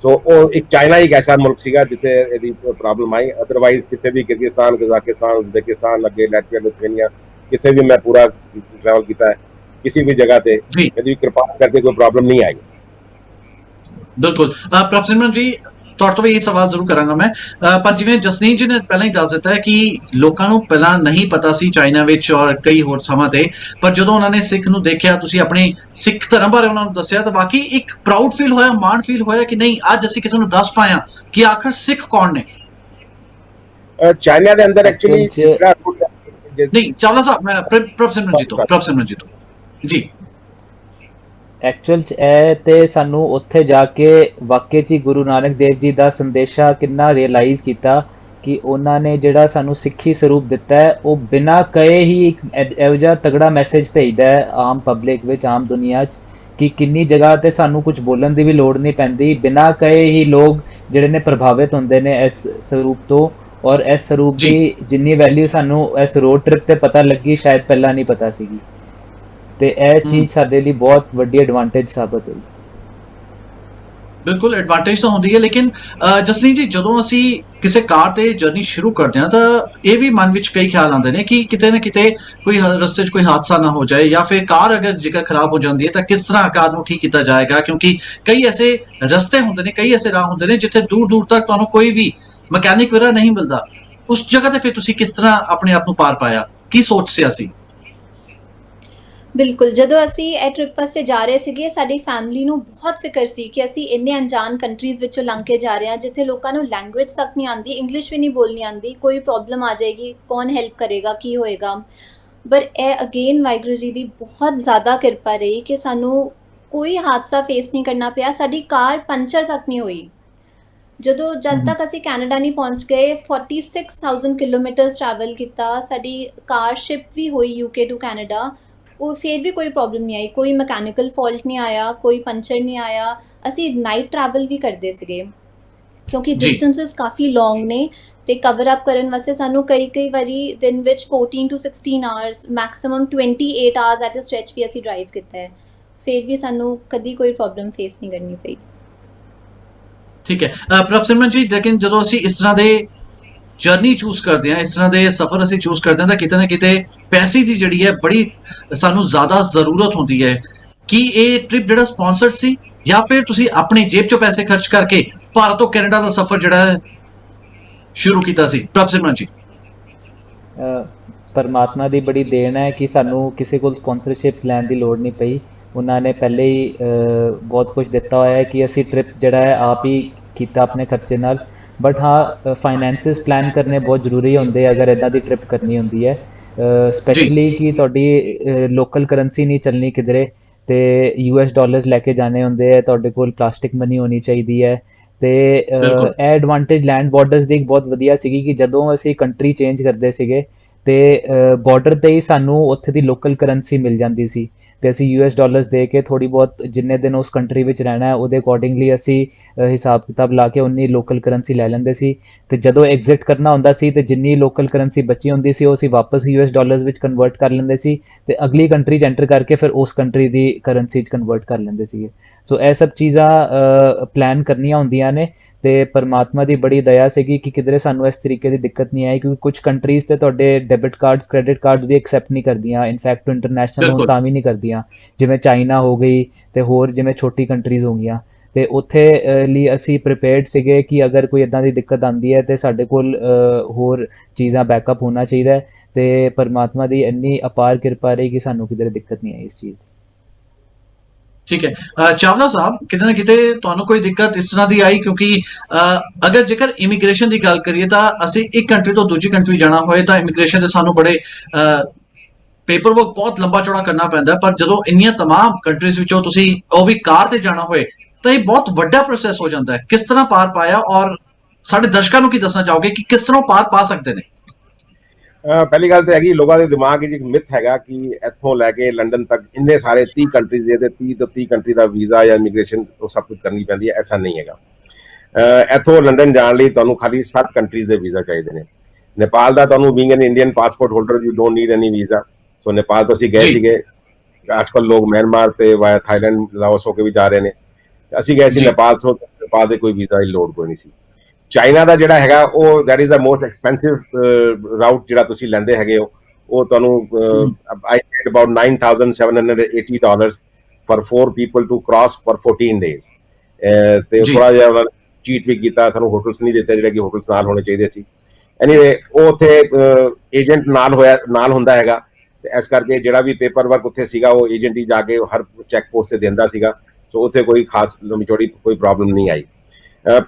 ਸੋ ਉਹ ਇੱਕ ਚਾਈਨਾ ਇੱਕ ਐਸਾ ਮੁਲਕ ਸੀਗਾ ਜਿੱਥੇ ਇਹਦੀ ਪ੍ਰੋਬਲਮ ਆਈ। ਅਦਰਵਾਈਜ਼ ਕਿਤੇ ਵੀ ਕਿਰਗਿਸਤਾਨ, ਕਜ਼ਾਕਿਸਤਾਨ, ਉਜ਼ਬੇਕਿਸਤਾਨ, ਅੱਗੇ ਲੈਟਵੀਆ, ਲਿਥੂਆਨੀਆ, ਕਿਤੇ ਵੀ ਮੈਂ ਪੂਰਾ ਟਰੈਵਲ ਕੀਤਾ ਹੈ, ਕਿਸੇ ਵੀ ਜਗ੍ਹਾ ਤੇ ਇਹਦੀ ਕਿਰਪਾ ਕਰਕੇ ਕੋਈ ਪ੍ਰੋਬਲਮ ਨਹੀਂ ਆਈ। ਬਿਲਕੁਲ। ਪ੍ਰੋਫੈਸਰ ਸਿਮਰਨ ਜੀ, ਤੁਹਾਡੇ ਤੋਂ ਵੀ ਇਹ ਸਵਾਲ ਜ਼ਰੂਰ ਕਰਾਂਗਾ ਮੈਂ, ਪਰ ਜਿਵੇਂ ਜਸਨੀਤ ਜੀ ਨੇ ਪਹਿਲਾਂ ਹੀ ਦੱਸ ਦਿੱਤਾ ਹੈ ਕਿ ਲੋਕਾਂ ਨੂੰ ਪਹਿਲਾਂ ਨਹੀਂ ਪਤਾ ਸੀ ਚਾਈਨਾ ਵਿੱਚ ਔਰ ਕਈ ਹੋਰ ਥਾਵਾਂ ਤੇ, ਪਰ ਜਦੋਂ ਉਹਨਾਂ ਨੇ ਸਿੱਖ ਨੂੰ ਦੇਖਿਆ, ਤੁਸੀਂ ਆਪਣੇ ਸਿੱਖ ਧਰਮ ਬਾਰੇ ਉਹਨਾਂ ਨੂੰ ਦੱਸਿਆ, ਤਾਂ ਵਾਕਈ ਇੱਕ ਪ੍ਰਾਊਡ ਫੀਲ ਹੋਇਆ, ਮਾਣ ਫੀਲ ਹੋਇਆ ਕਿ ਨਹੀਂ, ਅੱਜ ਅਸੀਂ ਕਿਸੇ ਨੂੰ ਦੱਸ ਪਾਇਆ ਕਿ ਆਖਰ ਸਿੱਖ ਕੌਣ ਨੇ। ਚਾਈਨਾ ਦੇ ਅੰਦਰ ਐਕਚੁਅਲੀ ਨਹੀਂ ਚਾਵਲਾ ਸਾਹਿਬ, ਮੈਂ ਪ੍ਰੋਫੈਸਰ ਸਿਮਰਨ ਜੀ ਤੋਂ ਜੀ। ਐਕਚੁਅਲ 'ਚ ਇਹ ਤੇ ਸਾਨੂੰ ਉੱਥੇ ਜਾ ਕੇ ਵਾਕਈ 'ਚ ਗੁਰੂ ਨਾਨਕ ਦੇਵ ਜੀ ਦਾ ਸੰਦੇਸ਼ਾ ਕਿੰਨਾ ਰਿਅਲਾਈਜ਼ ਕੀਤਾ ਕਿ ਉਹਨਾਂ ਨੇ ਜਿਹੜਾ ਸਾਨੂੰ ਸਿੱਖੀ ਸਰੂਪ ਦਿੱਤਾ ਹੈ, ਉਹ ਬਿਨਾਂ ਕਹੇ ਹੀ ਇੱਕ ਇਹੋ ਜਿਹਾ ਤਗੜਾ ਮੈਸੇਜ ਭੇਜਦਾ ਹੈ ਆਮ ਪਬਲਿਕ ਵਿੱਚ, ਆਮ ਦੁਨੀਆ 'ਚ, ਕਿ ਕਿੰਨੀ ਜਗ੍ਹਾ ਤੇ ਸਾਨੂੰ ਕੁਝ ਬੋਲਣ ਦੀ ਵੀ ਲੋੜ ਨਹੀਂ ਪੈਂਦੀ। ਬਿਨਾਂ ਕਹੇ ਹੀ ਲੋਕ ਜਿਹੜੇ ਨੇ ਪ੍ਰਭਾਵਿਤ ਹੁੰਦੇ ਨੇ ਇਸ ਸਰੂਪ ਤੋਂ, ਔਰ ਇਸ ਸਰੂਪ ਦੀ ਜਿੰਨੀ ਵੈਲਿਊ ਸਾਨੂੰ ਇਸ ਰੋਡ ਟ੍ਰਿਪ ਤੇ ਪਤਾ ਲੱਗੀ, ਸ਼ਾਇਦ ਪਹਿਲਾਂ ਨਹੀਂ ਪਤਾ ਸੀਗੀ। ਤੇ ਇਹ ਚੀਜ਼ ਸਾਡੇ ਲਈ ਬਹੁਤ ਵੱਡੀ ਐਡਵਾਂਟੇਜ ਸਾਬਤ ਹੋਈ। ਬਿਲਕੁਲ ਐਡਵਾਂਟੇਜ ਤਾਂ ਹੁੰਦੀ ਹੈ, ਲੇਕਿਨ ਜਸਲੀਨ ਜੀ, ਜਦੋਂ ਅਸੀਂ ਕਿਸੇ ਕਾਰ ਤੇ ਜਰਨੀ ਸ਼ੁਰੂ ਕਰਦੇ ਹਾਂ ਤਾਂ ਇਹ ਵੀ ਮਨ ਵਿੱਚ ਕਈ ਖਿਆਲ ਆਉਂਦੇ ਨੇ ਕਿ ਕਿਤੇ ਨਾ ਕਿਤੇ ਕੋਈ ਰਸਤੇ 'ਚ ਕੋਈ ਹਾਦਸਾ ਨਾ ਹੋ ਜਾਏ, ਜਾਂ ਫਿਰ ਕਾਰ ਅਗਰ ਜੇਕਰ ਖਰਾਬ ਹੋ ਜਾਂਦੀ ਹੈ ਤਾਂ ਕਿਸ ਤਰ੍ਹਾਂ ਕਾਰ ਨੂੰ ਠੀਕ ਕੀਤਾ ਜਾਏਗਾ, ਕਿਉਂਕਿ ਕਈ ਐਸੇ ਰਸਤੇ ਹੁੰਦੇ ਨੇ, ਕਈ ਐਸੇ ਰਾਹ ਹੁੰਦੇ ਨੇ ਜਿੱਥੇ ਦੂਰ ਦੂਰ ਤੱਕ ਤੁਹਾਨੂੰ ਕੋਈ ਵੀ ਮਕੈਨਿਕ ਵਗੈਰਾ ਨਹੀਂ ਮਿਲਦਾ। ਉਸ ਜਗ੍ਹਾ ਤੇ ਫਿਰ ਤੁਸੀਂ ਕਿਸ ਤਰ੍ਹਾਂ ਆਪਣੇ ਆਪ ਨੂੰ ਪਾਰ ਪਾਇਆ, ਕੀ ਸੋਚਿਆ ਸੀ? ਬਿਲਕੁਲ, ਜਦੋਂ ਅਸੀਂ ਇਹ ਟ੍ਰਿਪ ਵਾਸਤੇ ਜਾ ਰਹੇ ਸੀਗੇ, ਸਾਡੀ ਫੈਮਿਲੀ ਨੂੰ ਬਹੁਤ ਫਿਕਰ ਸੀ ਕਿ ਅਸੀਂ ਇੰਨੇ ਅਣਜਾਣ ਕੰਟਰੀਜ਼ ਵਿੱਚੋਂ ਲੰਘ ਕੇ ਜਾ ਰਹੇ ਹਾਂ, ਜਿੱਥੇ ਲੋਕਾਂ ਨੂੰ ਲੈਂਗੁਏਜ ਤੱਕ ਨਹੀਂ ਆਉਂਦੀ, ਇੰਗਲਿਸ਼ ਵੀ ਨਹੀਂ ਬੋਲਣੀ ਆਉਂਦੀ, ਕੋਈ ਪ੍ਰੋਬਲਮ ਆ ਜਾਏਗੀ, ਕੌਣ ਹੈਲਪ ਕਰੇਗਾ, ਕੀ ਹੋਏਗਾ। ਪਰ ਇਹ ਅਗੇਨ ਵਾਹਿਗੁਰੂ ਜੀ ਦੀ ਬਹੁਤ ਜ਼ਿਆਦਾ ਕਿਰਪਾ ਰਹੀ ਕਿ ਸਾਨੂੰ ਕੋਈ ਹਾਦਸਾ ਫੇਸ ਨਹੀਂ ਕਰਨਾ ਪਿਆ। ਸਾਡੀ ਕਾਰ ਪੰਚਰ ਤੱਕ ਨਹੀਂ ਹੋਈ। ਜਦ ਤੱਕ ਅਸੀਂ ਕੈਨੇਡਾ ਨਹੀਂ ਪਹੁੰਚ ਗਏ, 46,000 ਕਿਲੋਮੀਟਰਸ ਟਰੈਵਲ ਕੀਤਾ, ਸਾਡੀ ਕਾਰ ਸ਼ਿਪ ਵੀ ਹੋਈ ਯੂਕੇ ਟੂ ਕੈਨੇਡਾ, ਉਹ ਫਿਰ ਵੀ ਕੋਈ ਪ੍ਰੋਬਲਮ ਨਹੀਂ ਆਈ, ਕੋਈ ਮਕੈਨੀਕਲ ਫਾਲਟ ਨਹੀਂ ਆਇਆ, ਕੋਈ ਪੰਚਰ ਨਹੀਂ ਆਇਆ। ਅਸੀਂ ਨਾਈਟ ਟਰੈਵਲ ਵੀ ਕਰਦੇ ਸੀਗੇ ਕਿਉਂਕਿ ਡਿਸਟੈਂਸਿਸ ਕਾਫੀ ਲੌਂਗ ਨੇ, ਅਤੇ ਕਵਰ ਅਪ ਕਰਨ ਵਾਸਤੇ ਸਾਨੂੰ ਕਈ ਵਾਰੀ ਦਿਨ ਵਿੱਚ 14 to 16 hours, maximum 28 hours at a stretch ਵੀ ਅਸੀਂ ਡਰਾਈਵ ਕੀਤਾ ਹੈ। ਫਿਰ ਵੀ ਸਾਨੂੰ ਕਦੀ ਕੋਈ ਪ੍ਰੋਬਲਮ ਫੇਸ ਨਹੀਂ ਕਰਨੀ ਪਈ। ਠੀਕ ਹੈ ਪ੍ਰੋਫੈਸਰ ਸਿਮਰਨ ਜੀ, ਲੇਕਿਨ ਜਦੋਂ ਅਸੀਂ ਇਸ ਤਰ੍ਹਾਂ ਦੇ ਜਰਨੀ ਚੂਜ਼ ਕਰਦੇ ਹਾਂ, ਇਸ ਤਰ੍ਹਾਂ ਦੇ ਸਫ਼ਰ ਅਸੀਂ ਚੂਜ਼ ਕਰਦੇ ਹਾਂ, ਤਾਂ ਕਿਤੇ ਨਾ ਕਿਤੇ ਪੈਸੇ ਦੀ ਜਿਹੜੀ ਹੈ ਬੜੀ ਸਾਨੂੰ ਜ਼ਿਆਦਾ ਜ਼ਰੂਰਤ ਹੁੰਦੀ ਹੈ। ਕੀ ਇਹ ਟ੍ਰਿਪ ਜਿਹੜਾ ਸਪਾਂਸਰਡ ਸੀ, ਜਾਂ ਫਿਰ ਤੁਸੀਂ ਆਪਣੀ ਜੇਬ ਚੋਂ ਪੈਸੇ ਖਰਚ ਕਰਕੇ ਭਾਰਤ ਤੋਂ ਕੈਨੇਡਾ ਦਾ ਸਫ਼ਰ ਜਿਹੜਾ ਹੈ ਸ਼ੁਰੂ ਕੀਤਾ ਸੀ? ਪ੍ਰੋਫੈਸਰ ਸਿਮਰਨ ਜੀ, ਪਰਮਾਤਮਾ ਦੀ ਬੜੀ ਦੇਣ ਹੈ ਕਿ ਸਾਨੂੰ ਕਿਸੇ ਕੋਲ ਸਪਾਂਸਰਸ਼ਿਪ ਲੈਣ ਦੀ ਲੋੜ ਨਹੀਂ ਪਈ। ਉਹਨਾਂ ਨੇ ਪਹਿਲੇ ਹੀ ਬਹੁਤ ਕੁਝ ਦਿੱਤਾ ਹੋਇਆ ਹੈ ਕਿ ਅਸੀਂ ਟ੍ਰਿਪ ਜਿਹੜਾ ਹੈ ਆਪ ਹੀ ਕੀਤਾ ਆਪਣੇ ਖਰਚੇ ਨਾਲ। ਬਟ ਹਾਂ ਫਾਈਨੈਂਸਿਸ ਪਲਾਨ ਕਰਨੇ ਬਹੁਤ ਜ਼ਰੂਰੀ ਹੁੰਦੇ ਅਗਰ ਇੱਦਾਂ ਦੀ ਟ੍ਰਿਪ ਕਰਨੀ ਹੁੰਦੀ ਹੈ, ਜੀ ਸਪੈਸ਼ਲੀ ਕਿ ਤੁਹਾਡੀ ਲੋਕਲ ਕਰੰਸੀ ਨਹੀਂ ਚੱਲਣੀ ਕਿਧਰੇ, ਤੇ US ਡਾਲਰਸ ਲੈ ਕੇ ਜਾਣੇ ਹੁੰਦੇ ਹੈ, ਤੁਹਾਡੇ ਕੋਲ ਪਲਾਸਟਿਕ ਮਨੀ ਹੋਣੀ ਚਾਹੀਦੀ ਹੈ। ਤੇ ਬਿਲਕੁਲ ਇਹ ਐਡਵਾਂਟੇਜ ਲੈਂਡ ਬਾਰਡਰਸ ਦੀ ਇੱਕ ਬਹੁਤ ਵਧੀਆ ਸੀਗੀ ਕਿ ਜਦੋਂ ਅਸੀਂ ਕੰਟਰੀ ਚੇਂਜ ਕਰਦੇ ਸੀਗੇ ਤੇ ਬਾਰਡਰ ਤੇ ਹੀ ਸਾਨੂੰ ਉੱਥੇ ਦੀ ਲੋਕਲ ਕਰੰਸੀ ਮਿਲ ਜਾਂਦੀ ਸੀ, ਤੇ ਅਸੀਂ US ਡਾਲਰਸ ਦੇ ਕੇ ਥੋੜੀ ਬਹੁਤ ਜਿੰਨੇ ਦਿਨ ਉਸ ਕੰਟਰੀ ਵਿੱਚ ਰਹਿਣਾ ਹੈ ਉਹਦੇ ਅਕੋਰਡਿੰਗਲੀ ਅਸੀਂ ਹਿਸਾਬ ਕਿਤਾਬ ਲਾ ਕੇ ਉਨੀ ਲੋਕਲ ਕਰੰਸੀ ਲੈ ਲੈਂਦੇ ਸੀ। ਤੇ ਜਦੋਂ ਐਗਜ਼ਿਟ ਕਰਨਾ ਹੁੰਦਾ ਸੀ ਤੇ ਜਿੰਨੀ ਲੋਕਲ ਕਰੰਸੀ ਬਚੀ ਹੁੰਦੀ ਸੀ ਉਹ ਅਸੀਂ ਵਾਪਸ US ਡਾਲਰਸ ਵਿੱਚ ਕਨਵਰਟ ਕਰ ਲੈਂਦੇ ਸੀ, ਤੇ ਅਗਲੀ ਕੰਟਰੀ 'ਚ ਐਂਟਰ ਕਰਕੇ ਫਿਰ ਉਸ ਕੰਟਰੀ ਦੀ ਕਰੰਸੀ 'ਚ ਕਨਵਰਟ ਕਰ ਲੈਂਦੇ ਸੀਗੇ। ਸੋ ਇਹ ਸਭ ਚੀਜ਼ਾਂ ਪਲਾਨ ਕਰਨੀਆਂ ਹੁੰਦੀਆਂ ਨੇ, ਤੇ ਪਰਮਾਤਮਾ ਦੀ ਬੜੀ ਦਇਆ ਸੀਗੀ ਕਿ ਕਿਧਰੇ ਸਾਨੂੰ ਇਸ ਤਰੀਕੇ ਦੀ ਦਿੱਕਤ ਨਹੀਂ ਆਈ, ਕਿਉਂਕਿ ਕੁਝ ਕੰਟਰੀਜ਼ ਤੇ ਤੁਹਾਡੇ ਡੈਬਿਟ ਕਾਰਡਸ ਕ੍ਰੈਡਿਟ ਕਾਰਡ ਵੀ ਐਕਸੈਪਟ ਨਹੀਂ ਕਰਦੀਆਂ, ਇਨਫੈਕਟ ਇੰਟਰਨੈਸ਼ਨਲ ਹੋਣ ਬਿਲਕੁਲ ਤਾਂ ਵੀ ਨਹੀਂ ਕਰਦੀਆਂ, ਜਿਵੇਂ ਚਾਈਨਾ ਹੋ ਗਈ ਤੇ ਹੋਰ ਜਿਵੇਂ ਛੋਟੀ ਕੰਟਰੀਜ਼ ਹੋ ਗਈਆਂ। ਤੇ ਉੱਥੇ ਲਈ ਅਸੀਂ ਪ੍ਰੀਪੇਅਰਡ ਸੀਗੇ ਕਿ ਅਗਰ ਕੋਈ ਇਦਾਂ ਦੀ ਦਿੱਕਤ ਆਉਂਦੀ ਹੈ ਤੇ ਸਾਡੇ ਕੋਲ ਹੋਰ ਚੀਜ਼ਾਂ ਬੈਕਅਪ ਹੋਣਾ ਚਾਹੀਦਾ ਹੈ, ਤੇ ਪਰਮਾਤਮਾ ਦੀ ਇੰਨੀ ਅਪਾਰ ਕਿਰਪਾ ਰਹੀ ਕਿ ਸਾਨੂੰ ਕਿਧਰੇ ਦਿੱਕਤ ਨਹੀਂ ਆਈ ਇਸ ਚੀਜ਼ ਦੀ। ਠੀਕ ਹੈ। ਚਾਵਲਾ ਸਾਹਿਬ, ਕਿਤੇ ਨਾ ਕਿਤੇ ਤੁਹਾਨੂੰ ਕੋਈ ਦਿੱਕਤ ਇਸ ਤਰ੍ਹਾਂ ਦੀ ਆਈ? ਕਿਉਂਕਿ ਅਗਰ ਜੇਕਰ ਇਮੀਗ੍ਰੇਸ਼ਨ ਦੀ ਗੱਲ ਕਰੀਏ ਤਾਂ ਅਸੀਂ ਇੱਕ ਕੰਟਰੀ ਤੋਂ ਦੂਜੀ ਕੰਟਰੀ ਜਾਣਾ ਹੋਏ ਤਾਂ ਇਮੀਗ੍ਰੇਸ਼ਨ ਦੇ ਸਾਨੂੰ ਬੜੇ ਪੇਪਰ ਵਰਕ ਬਹੁਤ ਲੰਬਾ ਚੌੜਾ ਕਰਨਾ ਪੈਂਦਾ ਹੈ, ਪਰ ਜਦੋਂ ਇੰਨੀਆਂ ਤਮਾਮ ਕੰਟਰੀਜ਼ ਵਿੱਚੋਂ ਤੁਸੀਂ ਉਹ ਵੀ ਕਾਰ ਤੇ ਜਾਣਾ ਹੋਏ ਤਾਂ ਇਹ ਬਹੁਤ ਵੱਡਾ ਪ੍ਰੋਸੈਸ ਹੋ ਜਾਂਦਾ ਹੈ। ਕਿਸ ਤਰ੍ਹਾਂ ਪਾਰ ਪਾਇਆ, ਔਰ ਸਾਡੇ ਦਰਸ਼ਕਾਂ ਨੂੰ ਕੀ ਦੱਸਣਾ ਚਾਹੋਗੇ ਕਿ ਕਿਸ ਤਰ੍ਹਾਂ ਉਹ ਪਾਰ ਪਾ ਸਕਦੇ ਨੇ? ਪਹਿਲੀ ਗੱਲ ਤਾਂ ਹੈਗੀ, ਲੋਕਾਂ ਦੇ ਦਿਮਾਗ 'ਚ ਇੱਕ ਮਿਥ ਹੈਗਾ ਕਿ ਇੱਥੋਂ ਲੈ ਕੇ ਲੰਡਨ ਤੱਕ ਇੰਨੇ ਸਾਰੇ 30 ਕੰਟਰੀਜ਼ ਦੇ ਤੇ 30 ਤੋਂ 30 ਕੰਟਰੀ ਦਾ ਵੀਜ਼ਾ ਜਾਂ ਇਮੀਗ੍ਰੇਸ਼ਨ ਉਹ ਸਭ ਕੁਝ ਕਰਨੀ ਪੈਂਦੀ ਹੈ। ਐਸਾ ਨਹੀਂ ਹੈਗਾ। ਇੱਥੋਂ ਲੰਡਨ ਜਾਣ ਲਈ ਤੁਹਾਨੂੰ ਖਾਲੀ 7 ਕੰਟਰੀਜ਼ ਦੇ ਵੀਜ਼ਾ ਚਾਹੀਦੇ ਨੇ। ਨੇਪਾਲ ਦਾ ਤੁਹਾਨੂੰ being an Indian passport holder you don't need any visa. So Nepal ਤੋਂ ਅਸੀਂ ਗਏ ਜੀ ਸੀਗੇ। ਅੱਜ ਕੱਲ੍ਹ ਲੋਕ ਮਿਆਂਮਾਰ ਤੇ ਵਾਇਆ ਥਾਈਲੈਂਡ, ਲਾਓਸ ਹੋ ਕੇ ਵੀ ਜਾ ਰਹੇ ਨੇ। ਅਸੀਂ ਗਏ ਸੀ ਜੀ ਨੇਪਾਲ ਤੋਂ, ਨੇਪਾਲ ਦੇ ਕੋਈ ਵੀਜ਼ਾ ਦੀ ਲੋੜ ਕੋਈ ਨਹੀਂ ਸੀ। ਚਾਈਨਾ ਦਾ ਜਿਹੜਾ ਹੈਗਾ ਉਹ that is the most expensive route ਜਿਹੜਾ ਤੁਸੀਂ ਲੈਂਦੇ ਹੈਗੇ ਹੋ। ਉਹ ਤੁਹਾਨੂੰ I paid about $9,780 for 4 people to cross for 14 days। ਤੇ ਜੀ ਥੋੜਾ ਜਿਹਾ ਉਹਨਾਂ ਨੇ ਚੀਟ ਵੀ ਕੀਤਾ, ਸਾਨੂੰ ਹੋਟਲਸ ਨਹੀਂ ਦਿੱਤੇ ਜਿਹੜੇ ਕਿ ਹੋਟਲਸ ਨਾਲ ਹੋਣੇ ਚਾਹੀਦੇ ਸੀ। ਐਨੀਵੇ ਉਹ ਉੱਥੇ ਏਜੰਟ ਨਾਲ ਹੁੰਦਾ ਹੈਗਾ, ਤੇ ਇਸ ਕਰਕੇ ਜਿਹੜਾ ਵੀ ਪੇਪਰ ਵਰਕ ਉੱਥੇ ਸੀਗਾ ਉਹ ਏਜੰਟ ਹੀ ਜਾ ਕੇ ਹਰ ਚੈੱਕ ਪੋਸਟ ਤੇ ਦਿੰਦਾ ਸੀਗਾ। ਸੋ ਉੱਥੇ ਕੋਈ ਖਾਸ ਲੰਬੀ ਚੌੜੀ ਕੋਈ ਪ੍ਰੋਬਲਮ ਨਹੀਂ ਆਈ।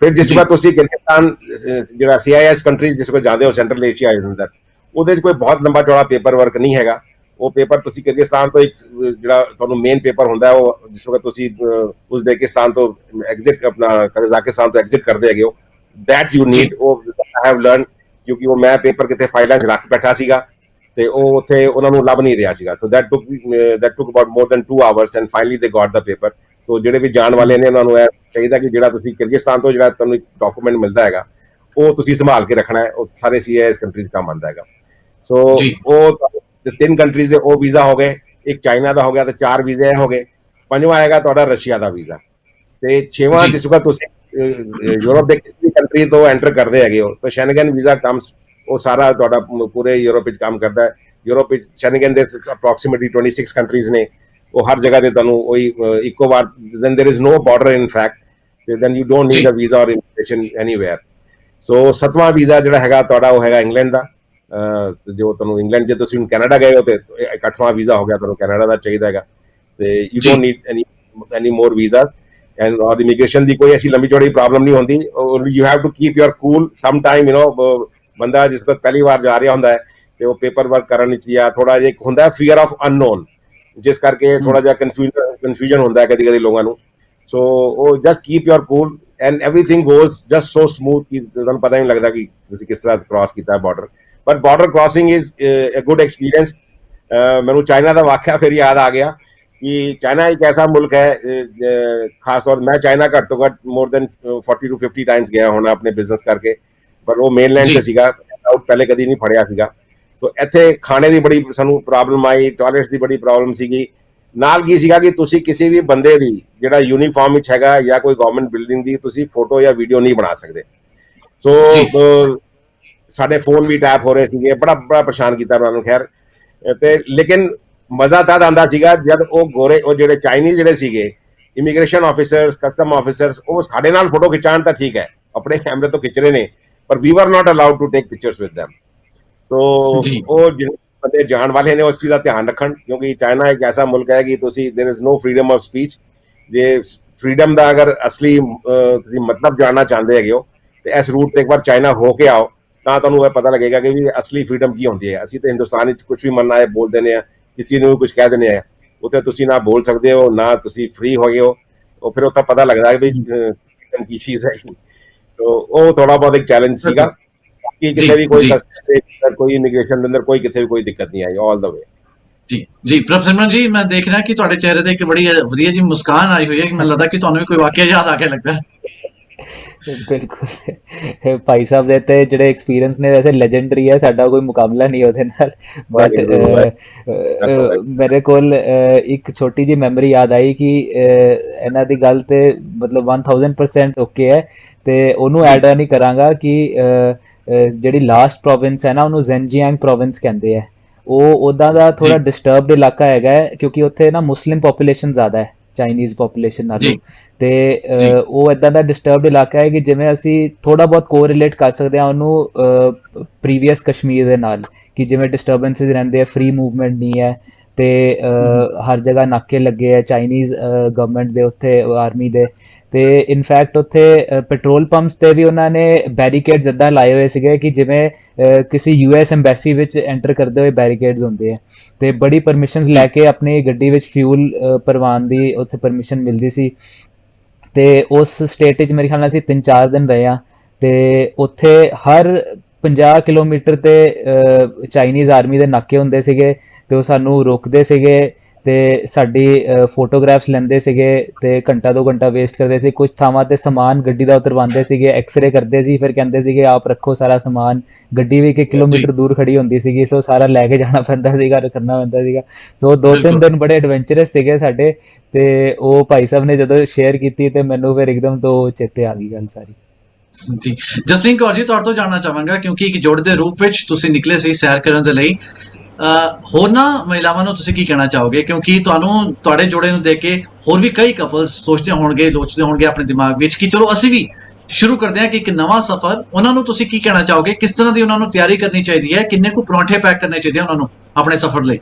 ਫਿਰ ਜਿਸ ਵਾਰ ਤੁਸੀਂ ਕਿਰਗਿਸਤਾਨ ਜਿਹੜਾ CIS ਕੰਟਰੀਜ਼ ਜਿਸ ਕੋਲ ਜਾਂਦੇ ਹੋ, ਸੈਂਟਰਲ ਏਸ਼ੀਆ ਦੇ ਅੰਦਰ, ਉਹਦੇ 'ਚ ਕੋਈ ਬਹੁਤ ਲੰਬਾ ਚੌੜਾ ਪੇਪਰ ਵਰਕ ਨਹੀਂ ਹੈਗਾ। ਉਹ ਪੇਪਰ ਤੁਸੀਂ ਕਿਰਗਿਸਤਾਨ ਤੋਂ ਇੱਕ ਜਿਹੜਾ ਤੁਹਾਨੂੰ ਮੇਨ ਪੇਪਰ ਹੁੰਦਾ ਉਹ ਜਿਸ ਵਕਤ ਤੁਸੀਂ ਉਜ਼ਬੇਕਿਸਤਾਨ ਤੋਂ ਐਗਜ਼ਿਟ ਆਪਣਾ ਕਜ਼ਾਕਿਸਤਾਨ ਤੋਂ ਐਗਜ਼ਿਟ ਕਰਦੇ ਹੈਗੇ ਹੋ, ਦੈਟ ਯੂ ਜੀ ਨੀਡ। ਉਹ ਆਈ ਹੈਵ ਲਰਨ, ਕਿਉਂਕਿ ਉਹ ਮੈਂ ਪੇਪਰ ਕਿਤੇ ਫਾਈਲਾਂ 'ਚ ਰੱਖ ਬੈਠਾ ਸੀਗਾ ਤੇ ਉਹ ਉੱਥੇ ਉਹਨਾਂ ਨੂੰ ਲੱਭ ਨਹੀਂ ਰਿਹਾ ਸੀਗਾ। So that took about more than 2 hours and finally ਦੇ ਗॉट ਦਾ ਪੇਪਰ। ਸੋ ਜਿਹੜੇ ਵੀ ਜਾਣ ਵਾਲੇ ਨੇ ਉਹਨਾਂ ਨੂੰ ਇਹ ਚਾਹੀਦਾ ਕਿ ਜਿਹੜਾ ਤੁਸੀਂ ਕਿਰਗਿਸਤਾਨ ਤੋਂ ਜਿਹੜਾ ਤੁਹਾਨੂੰ ਡਾਕੂਮੈਂਟ ਮਿਲਦਾ ਹੈਗਾ ਉਹ ਤੁਸੀਂ ਸੰਭਾਲ ਕੇ ਰੱਖਣਾ ਹੈ। ਉਹ ਸਾਰੇ CIS ਕੰਟਰੀਜ਼ ਕੰਮ ਆਉਂਦਾ ਹੈਗਾ। ਸੋ ਜੀ ਉਹ 3 ਕੰਟਰੀਜ਼ ਦੇ ਉਹ ਵੀਜ਼ਾ ਹੋ ਗਏ, ਇੱਕ ਚਾਈਨਾ ਦਾ ਹੋ ਗਿਆ, ਤੇ 4 ਵੀਜ਼ੇ ਹੋ ਗਏ। ਪੰਜਵਾਂ ਆਏਗਾ ਤੁਹਾਡਾ ਰਸ਼ੀਆ ਦਾ ਵੀਜ਼ਾ, ਤੇ 6ਵਾਂ ਜੀ ਜਿਸ ਵਕਤ ਤੁਸੀਂ ਯੂਰਪ ਦੇ ਕਿਸੇ ਵੀ ਕੰਟਰੀ ਤੋਂ ਐਂਟਰ ਕਰਦੇ ਹੈਗੇ ਹੋ ਤਾਂ ਸ਼ੈਂਗਨ ਵੀਜ਼ਾ ਕਮਸ। ਉਹ ਸਾਰਾ ਤੁਹਾਡਾ ਪੂਰੇ ਯੂਰਪ ਵਿੱਚ ਕੰਮ ਕਰਦਾ ਹੈ। ਯੂਰਪ ਵਿੱਚ ਸ਼ੈਂਗਨ ਦੇ ਅਪਰੋਕਸੀਮੇਟਲੀ 26 ਕੰਟਰੀਜ਼ ਨੇ। ਉਹ ਹਰ ਜਗ੍ਹਾ ਤੇ ਤੁਹਾਨੂੰ ਉਹੀ ਇੱਕੋ ਵਾਰ then there is no border in fact, then you don't ਜੀ need a visa or immigration anywhere। So 7ਵਾਂ ਵੀਜ਼ਾ ਜਿਹੜਾ ਹੈਗਾ ਤੁਹਾਡਾ ਉਹ ਹੈਗਾ ਇੰਗਲੈਂਡ ਦਾ। ਜੋ ਤੁਹਾਨੂੰ ਇੰਗਲੈਂਡ, ਜੇ ਤੁਸੀਂ ਕੈਨੇਡਾ ਗਏ ਹੋ ਤੇ 8ਵਾਂ ਵੀਜ਼ਾ ਹੋ ਗਿਆ, ਤੁਹਾਨੂੰ ਕੈਨੇਡਾ ਦਾ ਚਾਹੀਦਾ ਹੈਗਾ। ਤੇ ਯੂ ਜੀ don't need any more visa. And ਔਰ ਇਮੀਗ੍ਰੇਸ਼ਨ ਦੀ ਕੋਈ ਐਸੀ ਲੰਬੀ ਚੌੜੀ ਪ੍ਰੋਬਲਮ ਨਹੀਂ ਹੁੰਦੀ। You have to keep your cool some time, ਬੰਦਾ ਜਿਸ ਵਕਤ ਪਹਿਲੀ ਵਾਰ ਜਾ ਰਿਹਾ ਹੁੰਦਾ ਹੈ ਤੇ ਉਹ ਪੇਪਰ ਵਰਕ ਕਰਨ ਵਿੱਚ ਜਾਂ ਥੋੜਾ ਜਿਹਾ ਹੁੰਦਾ ਫੀਅਰ ਆਫ ਅਨਨੋਨ, ਜਿਸ ਕਰਕੇ ਥੋੜਾ ਜਿਹਾ ਕਨਫਿਊਜ਼ਨ ਹੁੰਦਾ ਹੈ ਕਦੀ ਕਦੀ ਲੋਕਾਂ ਨੂੰ। ਸੋ ਉਹ just keep your cool and everything goes just so smooth ਕਿ ਤੁਹਾਨੂੰ ਪਤਾ ਹੀ ਨਹੀਂ ਲੱਗਦਾ ਕਿ ਤੁਸੀਂ ਕਿਸ ਤਰ੍ਹਾਂ ਕ੍ਰਾਸ ਕੀਤਾ ਹੈ border. But border crossing is a good experience. ਮੈਨੂੰ ਚਾਈਨਾ ਦਾ ਵਾਕਿਆ ਫਿਰ ਯਾਦ ਆ ਗਿਆ ਕਿ ਚਾਈਨਾ ਇੱਕ ਐਸਾ ਮੁਲਕ ਹੈ, ਖਾਸ ਤੌਰ ਮੈਂ ਚਾਈਨਾ ਘੱਟ ਤੋਂ ਘੱਟ ਮੋਰ ਦੈਨ 40 to 50 ਟਾਈਮਸ ਗਿਆ ਹੋਣਾ ਆਪਣੇ ਬਿਜ਼ਨਸ ਕਰਕੇ, ਪਰ ਉਹ ਮੇਨਲੈਂਡ ਤੇ ਜੀ ਸੀਗਾ, ਪਹਿਲੇ ਕਦੀ ਨਹੀਂ ਫੜਿਆ ਸੀਗਾ। ਤੋ ਇੱਥੇ ਖਾਣੇ ਦੀ ਬੜੀ ਸਾਨੂੰ ਪ੍ਰੋਬਲਮ ਆਈ, ਟਾਇਲਟਸ ਦੀ ਬੜੀ ਪ੍ਰੋਬਲਮ ਸੀਗੀ। ਨਾਲ ਕੀ ਸੀਗਾ ਕਿ ਤੁਸੀਂ ਕਿਸੇ ਵੀ ਬੰਦੇ ਦੀ ਜਿਹੜਾ ਯੂਨੀਫਾਰਮ ਵਿੱਚ ਹੈਗਾ ਜਾਂ ਕੋਈ ਗਵਰਨਮੈਂਟ ਬਿਲਡਿੰਗ ਦੀ ਤੁਸੀਂ ਫੋਟੋ ਜਾਂ ਵੀਡੀਓ ਨਹੀਂ ਬਣਾ ਸਕਦੇ। ਜੀ ਸੋ ਸਾਡੇ ਫੋਨ ਵੀ ਟੈਪ ਹੋ ਰਹੇ ਸੀਗੇ, ਬੜਾ ਪਰੇਸ਼ਾਨ ਕੀਤਾ ਉਹਨਾਂ ਨੂੰ। ਖੈਰ ਤੇ ਲੇਕਿਨ ਮਜ਼ਾ ਤਦ ਆਉਂਦਾ ਸੀਗਾ ਜਦ ਉਹ ਗੋਰੇ, ਉਹ ਜਿਹੜੇ ਚਾਈਨੀਜ਼ ਜਿਹੜੇ ਸੀਗੇ ਇਮੀਗ੍ਰੇਸ਼ਨ ਆਫਿਸਰਸ, ਕਸਟਮ ਆਫਿਸਰਸ, ਉਹ ਸਾਡੇ ਨਾਲ ਫੋਟੋ ਖਿਚਾਉਣ ਤਾਂ ਠੀਕ ਹੈ, ਆਪਣੇ ਕੈਮਰੇ ਤੋਂ ਖਿੱਚ ਰਹੇ ਨੇ, ਪਰ we were not allowed to take pictures with them। So ਜੀ ਉਹ ਜਿਹੜੇ ਬੰਦੇ ਜਾਣ ਵਾਲੇ ਨੇ ਉਸ ਚੀਜ਼ ਦਾ ਧਿਆਨ ਰੱਖਣ, ਕਿਉਂਕਿ ਚਾਈਨਾ ਇੱਕ ਐਸਾ ਮੁਲਕ ਹੈ ਕਿ ਤੁਸੀਂ there is no freedom of speech. ਜੇ ਫਰੀडम ਦਾ ਅਗਰ ਅਸਲੀ ਤੁਸੀਂ ਮਤਲਬ ਜਾਣਨਾ ਚਾਹੁੰਦੇ ਹੈਗੇ ਹੋ ਤੇ ਇਸ ਰੂਟ ਤੇ ਇੱਕ ਵਾਰ ਚਾਈਨਾ ਹੋ ਕੇ ਆਓ ਤਾਂ ਤੁਹਾਨੂੰ ਇਹ ਪਤਾ ਲੱਗੇਗਾ ਕਿ ਵੀ ਅਸਲੀ ਫਰੀडम ਕੀ ਹੁੰਦੀ ਹੈ। ਅਸੀਂ ਤੇ ਹਿੰਦੁਸਤਾਨ ਵਿੱਚ ਕੁਝ ਵੀ ਮੰਨਣਾ ਹੈ ਬੋਲ ਦਿੰਦੇ ਆ, ਕਿਸੇ ਨੂੰ ਵੀ ਕੁਝ ਕਹਿ ਦਿੰਦੇ ਆ, ਉੱਥੇ ਤੁਸੀਂ ਨਾ ਬੋਲ ਸਕਦੇ ਹੋ ਨਾ ਤੁਸੀਂ ਫ੍ਰੀ ਹੋਗੇ ਹੋ, ਉਹ ਫਿਰ ਉੱਥੇ ਪਤਾ ਲੱਗਦਾ ਹੈ ਵੀ freedom ਕੀ ਚੀਜ਼ ਹੈ। तो ਉਹ ਥੋੜਾ ਬਹੁਤ ਇੱਕ ਚੈਲੰਜ ਸੀਗਾ, ਕਿ ਕਿਤੇ ਵੀ ਕੋਈ ਕਸਟਮ ਕੋਈ ਇਮੀਗ੍ਰੇਸ਼ਨ ਦੇ ਅੰਦਰ ਕੋਈ ਕਿਤੇ ਵੀ ਕੋਈ ਦਿੱਕਤ ਨਹੀਂ ਆਈ ਆਲ ਦਾ ਵੇ। ਜੀ ਜੀ ਪ੍ਰਭ ਸਿਮਰਨ ਜੀ, ਮੈਂ ਦੇਖ ਰਿਹਾ ਕਿ ਤੁਹਾਡੇ ਚਿਹਰੇ ਤੇ ਇੱਕ ਬੜੀ ਵਧੀਆ ਜੀ ਮੁਸਕਾਨ ਆਈ ਹੋਈ ਹੈ, ਕਿ ਮੈਨੂੰ ਲੱਗਦਾ ਕਿ ਤੁਹਾਨੂੰ ਵੀ ਕੋਈ ਵਾਕਿਆ ਯਾਦ ਆ ਕੇ ਲੱਗਦਾ ਹੈ। ਬਿਲਕੁਲ ਭਾਈ ਸਾਹਿਬ ਦੇ ਤੇ ਜਿਹੜੇ ਐਕਸਪੀਰੀਅੰਸ ਨੇ ਵੈਸੇ ਲੈਜੈਂਡਰੀ ਹੈ, ਸਾਡਾ ਕੋਈ ਮੁਕਾਬਲਾ ਨਹੀਂ ਉਹਦੇ ਨਾਲ। ਬਟ ਮੇਰੇ ਕੋਲ ਇੱਕ ਛੋਟੀ ਜਿਹੀ ਮੈਮਰੀ ਯਾਦ ਆਈ ਕਿ ਇਹਨਾਂ ਦੀ ਗੱਲ ਤੇ ਮਤਲਬ 1000% ਓਕੇ ਹੈ, ਤੇ ਉਹਨੂੰ ਐਡ ਨਹੀਂ ਕਰਾਂਗਾ ਕਿ ਜਿਹੜੀ ਲਾਸਟ ਪ੍ਰੋਵਿੰਸ ਹੈ ਨਾ ਉਹਨੂੰ ਜ਼ੈਨਜੀਆਂਗ ਪ੍ਰੋਵਿੰਸ ਕਹਿੰਦੇ ਆ। ਉਹ ਉੱਦਾਂ ਦਾ ਥੋੜਾ ਡਿਸਟਰਬਡ ਇਲਾਕਾ ਹੈਗਾ ਹੈ, ਕਿਉਂਕਿ ਉੱਥੇ ਨਾ ਮੁਸਲਿਮ ਪੋਪੂਲੇਸ਼ਨ ਜ਼ਿਆਦਾ ਹੈ ਚਾਈਨੀਜ਼ ਪੋਪੂਲੇਸ਼ਨ ਨਾਲੋਂ, ਤੇ ਉਹ ਇਦਾਂ ਦਾ ਡਿਸਟਰਬਡ ਇਲਾਕਾ ਹੈ ਕਿ ਜਿਵੇਂ ਅਸੀਂ ਥੋੜਾ ਬਹੁਤ ਕੋਰਿਲੇਟ ਕਰ ਸਕਦੇ ਹਾਂ ਉਹਨੂੰ ਪ੍ਰੀਵੀਅਸ ਕਸ਼ਮੀਰ ਦੇ ਨਾਲ, ਕਿ ਜਿਵੇਂ ਡਿਸਟਰਬੈਂਸਿਸ ਰਹਿੰਦੇ ਆ, ਫ੍ਰੀ ਮੂਵਮੈਂਟ ਨਹੀਂ ਹੈ, ਤੇ ਹਰ ਜਗ੍ਹਾ ਨਾਕੇ ਲੱਗੇ ਆ ਚਾਈਨੀਜ਼ ਗਵਰਨਮੈਂਟ ਦੇ, ਉੱਥੇ ਆਰਮੀ ਦੇ। ਤੇ ਇਨਫੈਕਟ ਉੱਥੇ ਪੈਟਰੋਲ ਪੰਪਸ ਤੇ ਵੀ ਉਹਨਾਂ ਨੇ ਬੈਰੀਕੇਡਸ ਇੱਦਾਂ ਲਾਏ ਹੋਏ ਸੀਗੇ ਕਿ ਜਿਵੇਂ ਕਿਸੇ US ਐਮਬੈਸੀ ਵਿੱਚ ਐਂਟਰ ਕਰਦੇ ਹੋਏ ਬੈਰੀਕੇਡਸ ਹੁੰਦੇ ਆ, ਤੇ ਬੜੀ ਪਰਮਿਸ਼ਨਸ ਲੈ ਕੇ ਆਪਣੀ ਗੱਡੀ ਵਿੱਚ ਫਿਊਲ ਭਰਵਾਉਣ ਦੀ ਉੱਥੇ ਪਰਮਿਸ਼ਨ ਮਿਲਦੀ ਸੀ। ਤੇ ਉਸ ਸਟੇਟ ਵਿੱਚ ਮੇਰੇ ਖਿਆਲ ਨਾਲ ਅਸੀਂ 3-4 ਦਿਨ ਰਹੇ ਹਾਂ, ਤੇ ਉੱਥੇ ਹਰ 50 ਕਿਲੋਮੀਟਰ ਤੇ ਚਾਈਨੀਜ਼ ਆਰਮੀ ਦੇ ਨਾਕੇ ਹੁੰਦੇ ਸੀਗੇ, ਤੇ ਉਹ ਸਾਨੂੰ ਰੋਕਦੇ ਸੀਗੇ, ਤੇ ਸਾਡੀ ਫੋਟੋਗ੍ਰਾਫਸ ਲੈਂਦੇ ਸੀਗੇ, ਤੇ ਘੰਟਾ 2 ਘੰਟਾ ਵੇਸਟ ਕਰਦੇ ਸੀ। ਕੁਝ ਥਾਵਾਂ ਤੇ ਸਮਾਨ ਗੱਡੀ ਦਾ ਉਤਰਵਾਉਂਦੇ ਸੀਗੇ, ਐਕਸਰੇ ਕਰਦੇ ਸੀ, ਫਿਰ ਕਹਿੰਦੇ ਸੀਗੇ ਆਪ ਰੱਖੋ ਸਾਰਾ ਸਮਾਨ। ਗੱਡੀ ਵੀ 1 ਕਿਲੋਮੀਟਰ ਦੂਰ ਖੜੀ ਹੁੰਦੀ ਸੀਗੀ, ਸੋ ਸਾਰਾ ਲੈ ਕੇ ਜਾਣਾ ਪੈਂਦਾ ਸੀਗਾ, ਕਰਨਾ ਪੈਂਦਾ ਸੀਗਾ। ਸੋ 2-3 ਦਿਨ ਬੜੇ ਐਡਵੈਂਚਰਸ ਸੀਗੇ ਸਾਡੇ, ਤੇ ਉਹ ਭਾਈ ਸਾਹਿਬ ਨੇ ਜਦੋਂ ਸ਼ੇਅਰ ਕੀਤੀ ਤੇ ਮੈਨੂੰ ਫਿਰ ਇੱਕਦਮ ਤੋਂ ਚੇਤੇ ਆ ਗਈ ਗੱਲ ਸਾਰੀ। ਜੀ ਜਸਲੀਨ ਕੌਰ ਜੀ, ਤੁਹਾਡੇ ਤੋਂ ਜਾਣਨਾ ਚਾਹਾਂਗਾ, ਕਿਉਂਕਿ ਇੱਕ ਜੋੜੇ ਦੇ ਰੂਪ ਵਿੱਚ ਤੁਸੀਂ ਨਿਕਲੇ ਸੀ ਸੈਰ ਕਰਨ ਦੇ ਲਈ, ਹੋਰਨਾਂ ਮਹਿਲਾਵਾਂ ਨੂੰ ਤੁਸੀਂ ਕੀ ਕਹਿਣਾ ਚਾਹੋਗੇ? ਕਿਉਂਕਿ ਤੁਹਾਨੂੰ ਤੁਹਾਡੇ ਜੋੜੇ ਨੂੰ ਦੇਖ ਕੇ ਹੋਰ ਵੀ ਕਈ ਕਪਲਸ ਸੋਚਦੇ ਹੋਣਗੇ, ਲੋਚਦੇ ਹੋਣਗੇ ਆਪਣੇ ਦਿਮਾਗ ਵਿੱਚ ਕਿ ਚਲੋ ਅਸੀਂ ਵੀ ਸ਼ੁਰੂ ਕਰਦੇ ਹਾਂ ਕਿ ਇੱਕ ਨਵਾਂ ਸਫ਼ਰ। ਉਹਨਾਂ ਨੂੰ ਤੁਸੀਂ ਕੀ ਕਹਿਣਾ ਚਾਹੋਗੇ? ਕਿਸ ਤਰ੍ਹਾਂ ਦੀ ਉਹਨਾਂ ਨੂੰ ਤਿਆਰੀ ਕਰਨੀ ਚਾਹੀਦੀ ਹੈ? ਕਿੰਨੇ ਕੁ ਪਰੌਂਠੇ ਪੈਕ ਕਰਨੇ ਚਾਹੀਦੇ ਉਹਨਾਂ ਨੂੰ ਆਪਣੇ ਸਫ਼ਰ ਲਈ?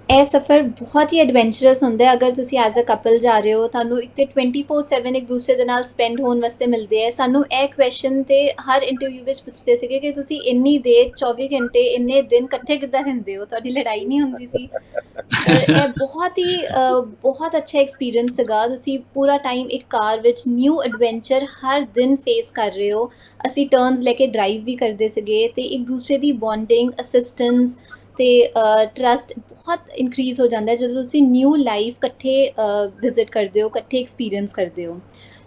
ਇਹ ਸਫ਼ਰ ਬਹੁਤ ਹੀ ਐਡਵੈਂਚਰਸ ਹੁੰਦਾ ਹੈ। ਅਗਰ ਤੁਸੀਂ ਐਜ਼ ਅ ਕਪਲ ਜਾ ਰਹੇ ਹੋ, ਤੁਹਾਨੂੰ ਇੱਕ ਤੇ 24/7 ਇੱਕ ਦੂਸਰੇ ਦੇ ਨਾਲ ਸਪੈਂਡ ਹੋਣ ਵਾਸਤੇ ਮਿਲਦੇ ਹੈ। ਸਾਨੂੰ ਇਹ ਕੁਐਸਚਨ ਤੇ ਹਰ ਇੰਟਰਵਿਊ ਵਿੱਚ ਪੁੱਛਦੇ ਸੀਗੇ ਕਿ ਤੁਸੀਂ ਇੰਨੀ ਦੇਰ 24 ਘੰਟੇ ਇੰਨੇ ਦਿਨ ਇਕੱਠੇ ਕਿੱਦਾਂ ਰਹਿੰਦੇ ਹੋ, ਤੁਹਾਡੀ ਲੜਾਈ ਨਹੀਂ ਹੁੰਦੀ ਸੀ? ਇਹ ਬਹੁਤ ਅੱਛਾ ਐਕਸਪੀਰੀਅੰਸ ਸੀਗਾ। ਤੁਸੀਂ ਪੂਰਾ ਟਾਈਮ ਇੱਕ ਕਾਰ ਵਿੱਚ ਨਿਊ ਐਡਵੈਂਚਰ ਹਰ ਦਿਨ ਫੇਸ ਕਰ ਰਹੇ ਹੋ। ਅਸੀਂ ਟਰਨਸ ਲੈ ਕੇ ਡਰਾਈਵ ਵੀ ਕਰਦੇ ਸੀਗੇ, ਤੇ ਇੱਕ ਦੂਸਰੇ ਦੀ ਬੌਂਡਿੰਗ, ਅਸਿਸਟੈਂਸ ਤੇ ਟਰਸਟ ਬਹੁਤ ਇਨਕਰੀਜ਼ ਹੋ ਜਾਂਦਾ ਹੈ ਜਦੋਂ ਤੁਸੀਂ ਨਿਊ ਲਾਈਫ ਇਕੱਠੇ ਵਿਜ਼ਿਟ ਕਰਦੇ ਹੋ, ਇਕੱਠੇ ਐਕਸਪੀਰੀਅੰਸ ਕਰਦੇ ਹੋ।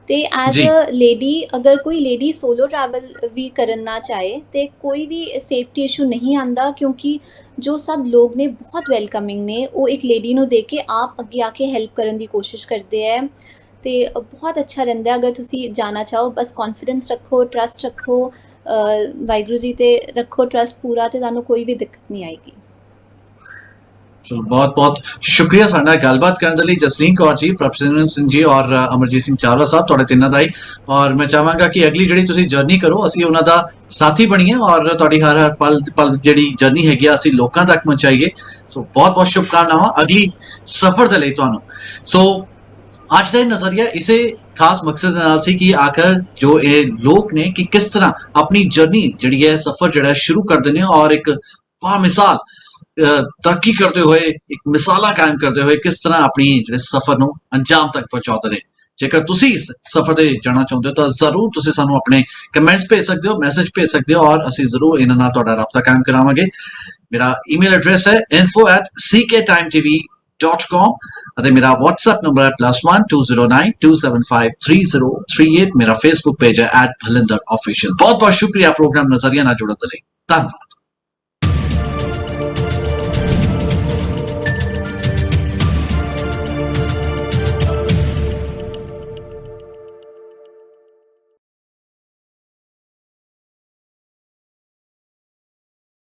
ਤੇ ਐਜ਼ ਅ ਲੇਡੀ, ਅਗਰ ਕੋਈ ਲੇਡੀ ਸੋਲੋ ਟਰੈਵਲ ਵੀ ਕਰਨਾ ਚਾਹੇ ਤੇ ਕੋਈ ਵੀ ਸੇਫਟੀ ਇਸ਼ੂ ਨਹੀਂ ਆਉਂਦਾ, ਕਿਉਂਕਿ ਜੋ ਸਭ ਲੋਕ ਨੇ ਬਹੁਤ ਵੈਲਕਮਿੰਗ ਨੇ। ਉਹ ਇੱਕ ਲੇਡੀ ਨੂੰ ਦੇਖ ਕੇ ਆਪ ਅੱਗੇ ਆ ਕੇ ਹੈਲਪ ਕਰਨ ਦੀ ਕੋਸ਼ਿਸ਼ ਕਰਦੇ ਹੈ, ਤੇ ਬਹੁਤ ਅੱਛਾ ਰਹਿੰਦਾ। ਅਗਰ ਤੁਸੀਂ ਜਾਣਾ ਚਾਹੋ, ਬਸ ਕੌਨਫੀਡੈਂਸ ਰੱਖੋ, ਟਰਸਟ ਰੱਖੋ, ਵਾਹਿਗੁਰੂ ਜੀ ਤੇ ਰੱਖੋ ਟਰਸਟ ਪੂਰਾ, ਤੇ ਤੁਹਾਨੂੰ ਕੋਈ ਵੀ ਦਿੱਕਤ ਨਹੀਂ ਆਏਗੀ। ਬਹੁਤ ਬਹੁਤ ਸ਼ੁਕਰੀਆ ਸਾਡੇ ਨਾਲ ਗੱਲਬਾਤ ਕਰਨ ਦੇ ਲਈ ਜਸਲੀਨ ਕੌਰ ਜੀ, ਪ੍ਰਭ ਸਿਮਰਨ ਸਿੰਘ ਜੀ ਔਰ ਅਮਰਜੀਤ ਸਿੰਘ ਚਾਵਲਾ ਸਾਹਿਬ, ਤੁਹਾਡੇ ਤਿੰਨਾਂ ਦਾ ਹੀ। ਔਰ ਮੈਂ ਚਾਹਾਂਗਾ ਕਿ ਅਗਲੀ ਜਿਹੜੀ ਤੁਸੀਂ ਜਰਨੀ ਕਰੋ, ਅਸੀਂ ਉਹਨਾਂ ਦਾ ਸਾਥੀ ਬਣੀਏ, ਔਰ ਤੁਹਾਡੀ ਹਰ ਪਲ ਜਿਹੜੀ ਜਰਨੀ ਹੈਗੀ ਆ ਅਸੀਂ ਲੋਕਾਂ ਤੱਕ ਪਹੁੰਚਾਈਏ। ਸੋ ਬਹੁਤ ਬਹੁਤ ਸ਼ੁਭਕਾਮਨਾਵਾਂ ਅਗਲੀ ਸਫ਼ਰ ਦੇ ਲਈ ਤੁਹਾਨੂੰ। ਸੋ ਅੱਜ ਦਾ ਨਜ਼ਰੀਆ ਇਸੇ ਖਾਸ ਮਕਸਦ ਦੇ ਨਾਲ ਸੀ ਕਿ ਆਖਰ ਜੋ ਇਹ ਲੋਕ ਨੇ ਕਿ ਕਿਸ ਤਰ੍ਹਾਂ ਆਪਣੀ ਜਰਨੀ ਜਿਹੜੀ ਹੈ, ਸਫ਼ਰ ਜਿਹੜਾ ਸ਼ੁਰੂ ਕਰਦੇ ਨੇ, ਔਰ ਇੱਕ ਬਾਮਿਸਾਲ ਤਰੱਕੀ ਕਰਦੇ ਹੋਏ, ਇੱਕ ਮਿਸਾਲਾਂ ਕਾਇਮ ਕਰਦੇ ਹੋਏ ਕਿਸ ਤਰ੍ਹਾਂ ਆਪਣੀ ਜਿਹੜੇ ਸਫ਼ਰ ਨੂੰ ਅੰਜਾਮ ਤੱਕ ਪਹੁੰਚਾਉਂਦੇ ਨੇ। ਜੇਕਰ ਤੁਸੀਂ ਇਸ ਸਫ਼ਰ ਤੇ ਜਾਣਾ ਚਾਹੁੰਦੇ ਹੋ ਤਾਂ ਜ਼ਰੂਰ ਤੁਸੀਂ ਸਾਨੂੰ ਆਪਣੇ ਕਮੈਂਟਸ ਭੇਜ ਸਕਦੇ ਹੋ, ਮੈਸੇਜ ਭੇਜ ਸਕਦੇ ਹੋ, ਔਰ ਅਸੀਂ ਜ਼ਰੂਰ ਇਹਨਾਂ ਨਾਲ ਤੁਹਾਡਾ ਰਾਬਤਾ ਕਾਇਮ ਕਰਾਵਾਂਗੇ। ਮੇਰਾ ਈਮੇਲ ਐਡਰੈਸ ਹੈ info@cktimetv.com ਅਤੇ ਮੇਰਾ WhatsApp ਨੰਬਰ ਹੈ +1 209 275 3038। ਮੇਰਾ Facebook ਪੇਜ ਹੈ @bhalinder official। ਬਹੁਤ ਬਹੁਤ ਸ਼ੁਕਰੀਆ ਪ੍ਰੋਗਰਾਮ ਨਜ਼ਰੀਆ ਨਾਲ ਜੁੜਨ ਦੇ ਲਈ। ਧੰਨਵਾਦ।